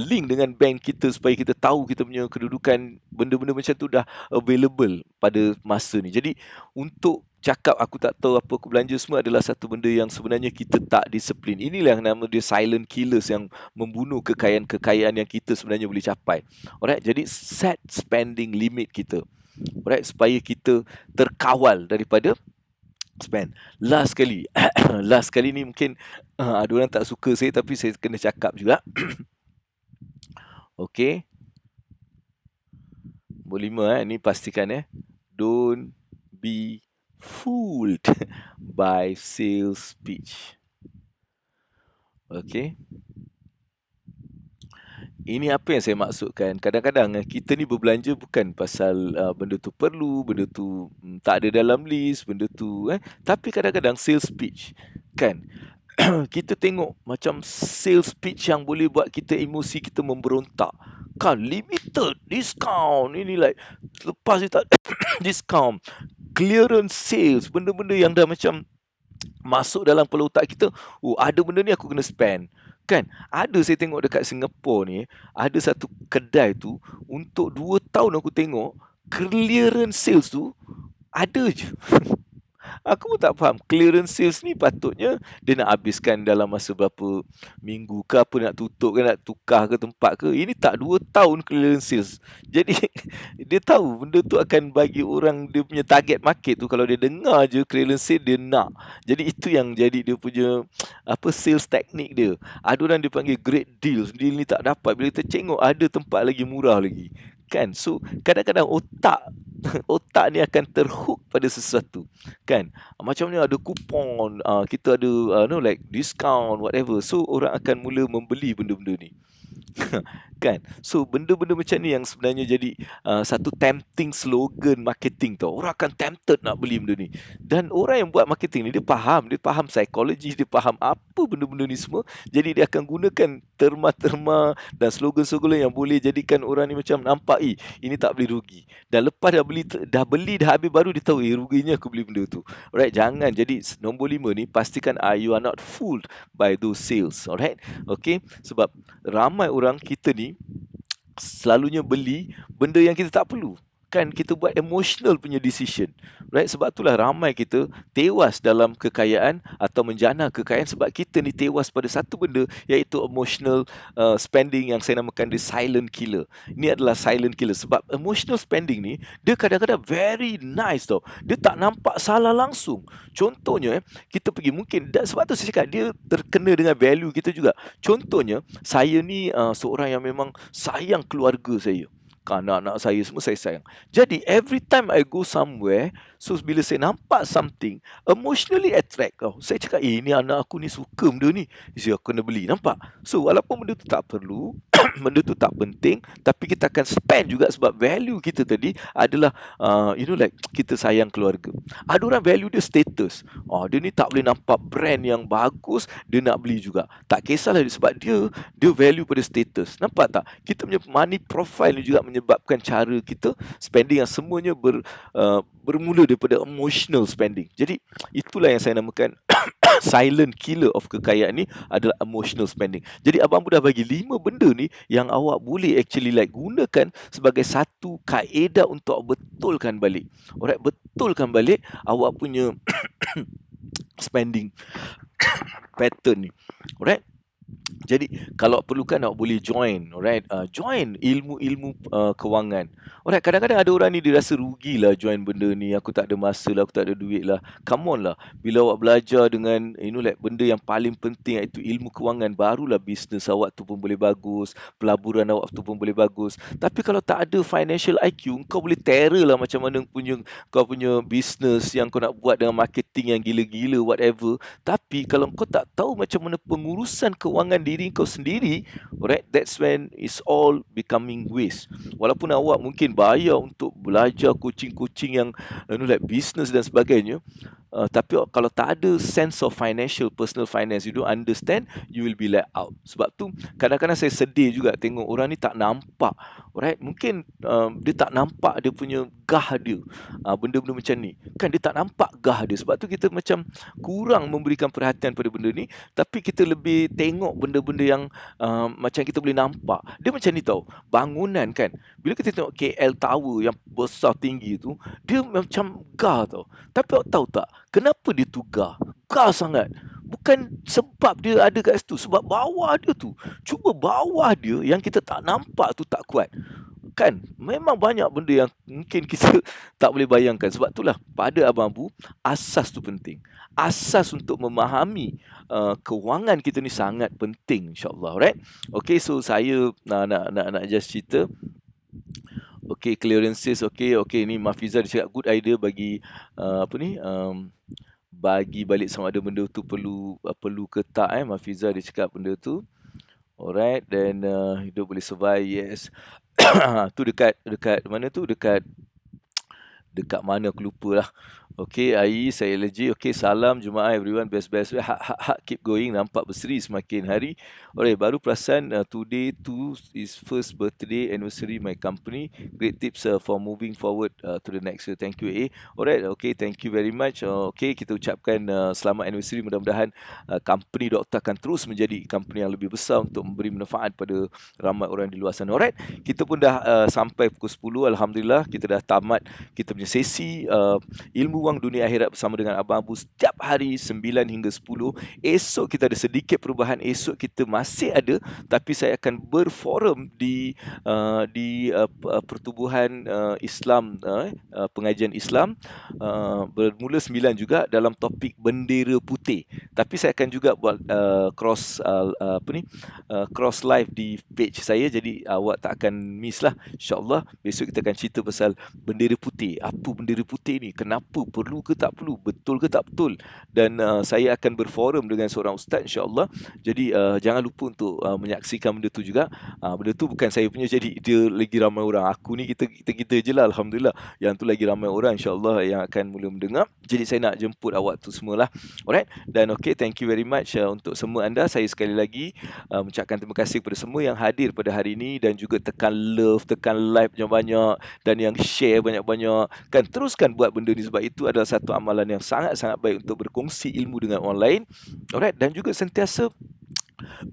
link dengan bank kita supaya kita tahu kita punya kedudukan. Benda-benda macam tu dah available pada masa ni. Jadi untuk cakap aku tak tahu apa aku belanja semua adalah satu benda yang sebenarnya kita tak disiplin. Inilah yang nama dia silent killers yang membunuh kekayaan-kekayaan yang kita sebenarnya boleh capai. Alright, jadi set spending limit kita. Alright, supaya kita terkawal daripada spend. Last kali ni mungkin ada orang tak suka saya tapi saya kena cakap juga. Okay. Nombor 5 ni pastikan don't be fooled by sales pitch. Okay. Ini apa yang saya maksudkan. Kadang-kadang kita ni berbelanja bukan pasal benda tu perlu, benda tu tak ada dalam list, benda tu tapi kadang-kadang sales pitch kan. Kita tengok macam sales pitch yang boleh buat kita emosi kita memberontak. Kan limited discount, ini like lepas ni tak discount, clearance sales, benda-benda yang dah macam masuk dalam kepala otak kita. Ada benda ni aku kena spend. Kan, ada saya tengok dekat Singapura ni, ada satu kedai tu, untuk 2 tahun aku tengok, clearance sales tu, ada je. Aku pun tak faham, clearance sales ni patutnya dia nak habiskan dalam masa berapa minggu ke apa, nak tutup ke, nak tukar ke tempat ke. Ini tak, 2 tahun clearance sales. Jadi, dia tahu benda tu akan bagi orang dia punya target market tu, kalau dia dengar je clearance sale, dia nak. Jadi, itu yang jadi dia punya sales teknik dia. Ada orang dia panggil great deals, deal ni tak dapat. Bila kita tengok ada tempat lagi murah lagi. Kan, so kadang-kadang otak ni akan terhook pada sesuatu. Kan, macam ni ada kupon, kita ada like discount, whatever. So orang akan mula membeli benda-benda ni. Kan, so benda-benda macam ni yang sebenarnya jadi satu tempting slogan marketing tau. Orang akan tempted nak beli benda ni. Dan orang yang buat marketing ni, dia faham psikologi, dia faham apa benda-benda ni semua. Jadi dia akan gunakan terma-terma dan slogan-slogan yang boleh jadikan orang ni macam nampak ini tak boleh rugi. Dan lepas dah beli dah habis, baru dia tahu ruginya aku beli benda tu. Alright, jangan. Jadi nombor 5 ni, pastikan you are not fooled by those sales. Alright, okay. Sebab ramai orang kita ni selalunya beli benda yang kita tak perlu. Kan, kita buat emotional punya decision. Right? Sebab itulah ramai kita tewas dalam kekayaan atau menjana kekayaan sebab kita ni tewas pada satu benda, iaitu emotional spending yang saya namakan dia silent killer. Ini adalah silent killer sebab emotional spending ni dia kadang-kadang very nice tau. Dia tak nampak salah langsung. Contohnya kita pergi mungkin, sebab tu saya cakap dia terkena dengan value kita juga. Contohnya saya ni seorang yang memang sayang keluarga saya. Anak-anak saya semua saya sayang. Jadi every time I go somewhere, so bila saya nampak something emotionally attract tau, saya cakap ni anak aku ni suka benda ni, jadi aku kena beli. Nampak? So walaupun benda tu tak perlu, benda tu tak penting, tapi kita akan spend juga sebab value kita tadi adalah like kita sayang keluarga. Ada orang value dia status. Dia ni tak boleh nampak brand yang bagus, dia nak beli juga. Tak kisahlah sebab dia value pada status. Nampak tak? Kita punya money profile ni juga menyebabkan cara kita spending yang semuanya bermula daripada emotional spending. Jadi itulah yang saya namakan silent killer of kekayaan ni adalah emotional spending. Jadi abang dah bagi 5 benda ni yang awak boleh actually like gunakan sebagai satu kaedah untuk betulkan balik. Alright, betulkan balik awak punya spending pattern ni. Alright. Jadi kalau perlukan awak boleh join, alright, join ilmu-ilmu kewangan. Alright, kadang-kadang ada orang ni dia rasa rugilah join benda ni, aku tak ada masa lah, aku tak ada duit lah. Come on lah, bila awak belajar dengan like benda yang paling penting iaitu ilmu kewangan, barulah bisnes awak tu pun boleh bagus, pelaburan awak tu pun boleh bagus. Tapi kalau tak ada financial IQ, kau boleh terror lah macam mana kau punya bisnes yang kau nak buat dengan marketing yang gila-gila whatever. Tapi kalau kau tak tahu macam mana pengurusan kewangan diri kau sendiri, alright, that's when it's all becoming waste. Walaupun awak mungkin bayar untuk belajar coaching-coaching yang like business dan sebagainya, tapi kalau tak ada sense of personal finance, you don't understand, you will be let out. Sebab tu kadang-kadang saya sedih juga tengok orang ni tak nampak, alright, mungkin dia tak nampak dia punya gah dia, benda-benda macam ni kan, dia tak nampak gah dia. Sebab tu kita macam kurang memberikan perhatian pada benda ni, tapi kita lebih tengok benda-benda yang macam kita boleh nampak. Dia macam ni tau, bangunan kan, bila kita tengok KL Tower yang besar tinggi tu, dia macam gah tau. Tapi awak tahu tak kenapa dia tu gah sangat? Bukan sebab dia ada kat situ, sebab bawah dia tu, cuba bawah dia yang kita tak nampak tu tak kuat kan. Memang banyak benda yang mungkin kita tak boleh bayangkan. Sebab itulah pada Abang Abu, asas tu penting. Asas untuk memahami kewangan kita ni sangat penting, insyaAllah. Alright. Okay, so saya nak just cerita. Okay, clearances. Okay, ni Mafiza dia cakap good idea bagi bagi balik sama ada benda tu perlu ke tak. Mafiza dia cakap benda tu. Alright, then hidup boleh survive, yes. Tu dekat mana tu? Dekat mana aku lupa lah. Okay, Ai, saya Elegy. Okay, salam Jumaat everyone, best. Keep going, nampak berseri semakin hari. Alright, baru perasan today too is first birthday anniversary my company. Great tips for moving forward to the next year. Thank you, Alright, okay, thank you very much. Okay, kita ucapkan selamat anniversary. Mudah-mudahan company doktor akan terus menjadi company yang lebih besar untuk memberi manfaat pada ramai orang di luar sana. Alright, kita pun dah sampai pukul 10. Alhamdulillah, kita dah tamat kita punya sesi ilmu wang dunia akhirat bersama dengan Abang Abu setiap hari 9 hingga 10. Esok kita ada sedikit perubahan. Esok kita masih ada, tapi saya akan berforum di pertubuhan Islam, pengajian Islam, bermula 9 juga dalam topik bendera putih. Tapi saya akan juga buat cross live di page saya, jadi awak tak akan miss lah. InsyaAllah besok kita akan cerita pasal bendera putih. Apa bendera putih ni? Kenapa? Perlu ke tak perlu? Betul ke tak betul? Dan saya akan berforum dengan seorang ustaz, insyaAllah. Jadi jangan lupa untuk menyaksikan benda tu juga. Benda tu bukan saya punya, jadi dia lagi ramai orang. Aku ni kita je lah, Alhamdulillah. Yang tu lagi ramai orang, insyaAllah, yang akan mula mendengar. Jadi saya nak jemput awak tu semualah. Alright. Dan okay, thank you very much untuk semua anda. Saya sekali lagi mengucapkan terima kasih kepada semua yang hadir pada hari ini, dan juga tekan love, tekan like banyak-banyak, dan yang share banyak-banyak. Kan teruskan buat benda ni, sebab itu adalah satu amalan yang sangat-sangat baik untuk berkongsi ilmu dengan orang lain. Alright, dan juga sentiasa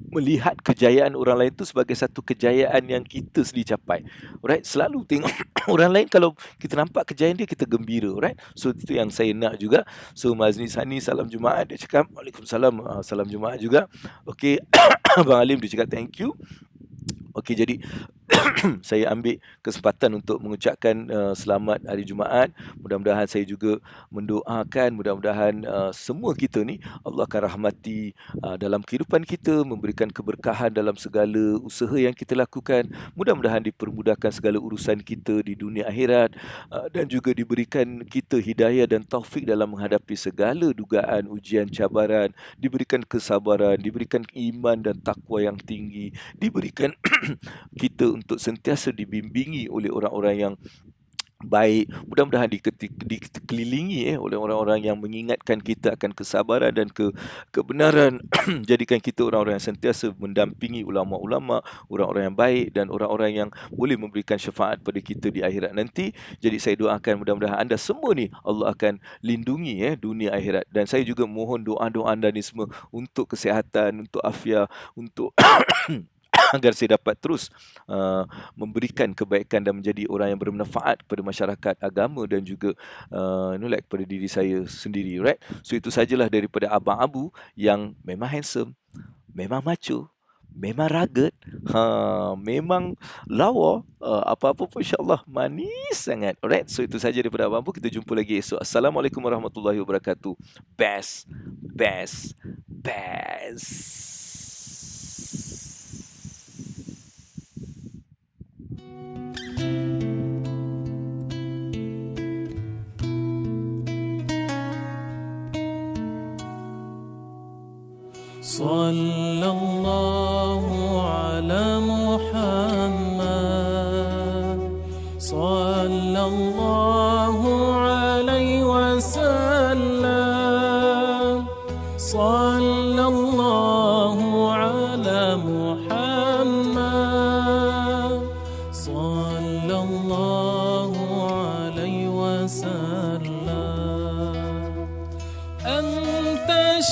melihat kejayaan orang lain tu sebagai satu kejayaan yang kita sendiri capai. Alright, selalu tengok orang lain, kalau kita nampak kejayaan dia, kita gembira. Alright, so itu yang saya nak juga. So Mazni Sani, salam Jumaat, dia cakap. Waalaikumsalam, salam Jumaat juga. Okay, Abang Alim dia cakap thank you. Okey, jadi saya ambil kesempatan untuk mengucapkan selamat hari Jumaat. Mudah-mudahan saya juga mendoakan, mudah-mudahan semua kita ni Allah akan rahmati dalam kehidupan kita, memberikan keberkahan dalam segala usaha yang kita lakukan. Mudah-mudahan dipermudahkan segala urusan kita di dunia akhirat, dan juga diberikan kita hidayah dan taufik dalam menghadapi segala dugaan, ujian, cabaran, diberikan kesabaran, diberikan iman dan takwa yang tinggi, diberikan kita untuk sentiasa dibimbingi oleh orang-orang yang baik. Mudah-mudahan dikelilingi oleh orang-orang yang mengingatkan kita akan kesabaran dan kebenaran. Jadikan kita orang-orang yang sentiasa mendampingi ulama-ulama, orang-orang yang baik dan orang-orang yang boleh memberikan syafaat pada kita di akhirat nanti. Jadi saya doakan mudah-mudahan anda semua ni Allah akan lindungi dunia akhirat. Dan saya juga mohon doa-doa anda ni semua untuk kesihatan, untuk afiat, untuk agar saya dapat terus memberikan kebaikan dan menjadi orang yang bermanfaat kepada masyarakat, agama dan juga kepada diri saya sendiri, right? So itu sajalah daripada Abang Abu yang memang handsome, memang macho, memang rugged, memang lawa, apa-apa pun insya-Allah manis sangat. Alright, so itu saja daripada Abang Abu. Kita jumpa lagi esok. Assalamualaikum warahmatullahi wabarakatuh. Best, best, best. Sallallahu ala Muhammad, sallallahu alaihi wasallam, sallallahu ala Muhammad, sallallahu alaihi wasallam. Anta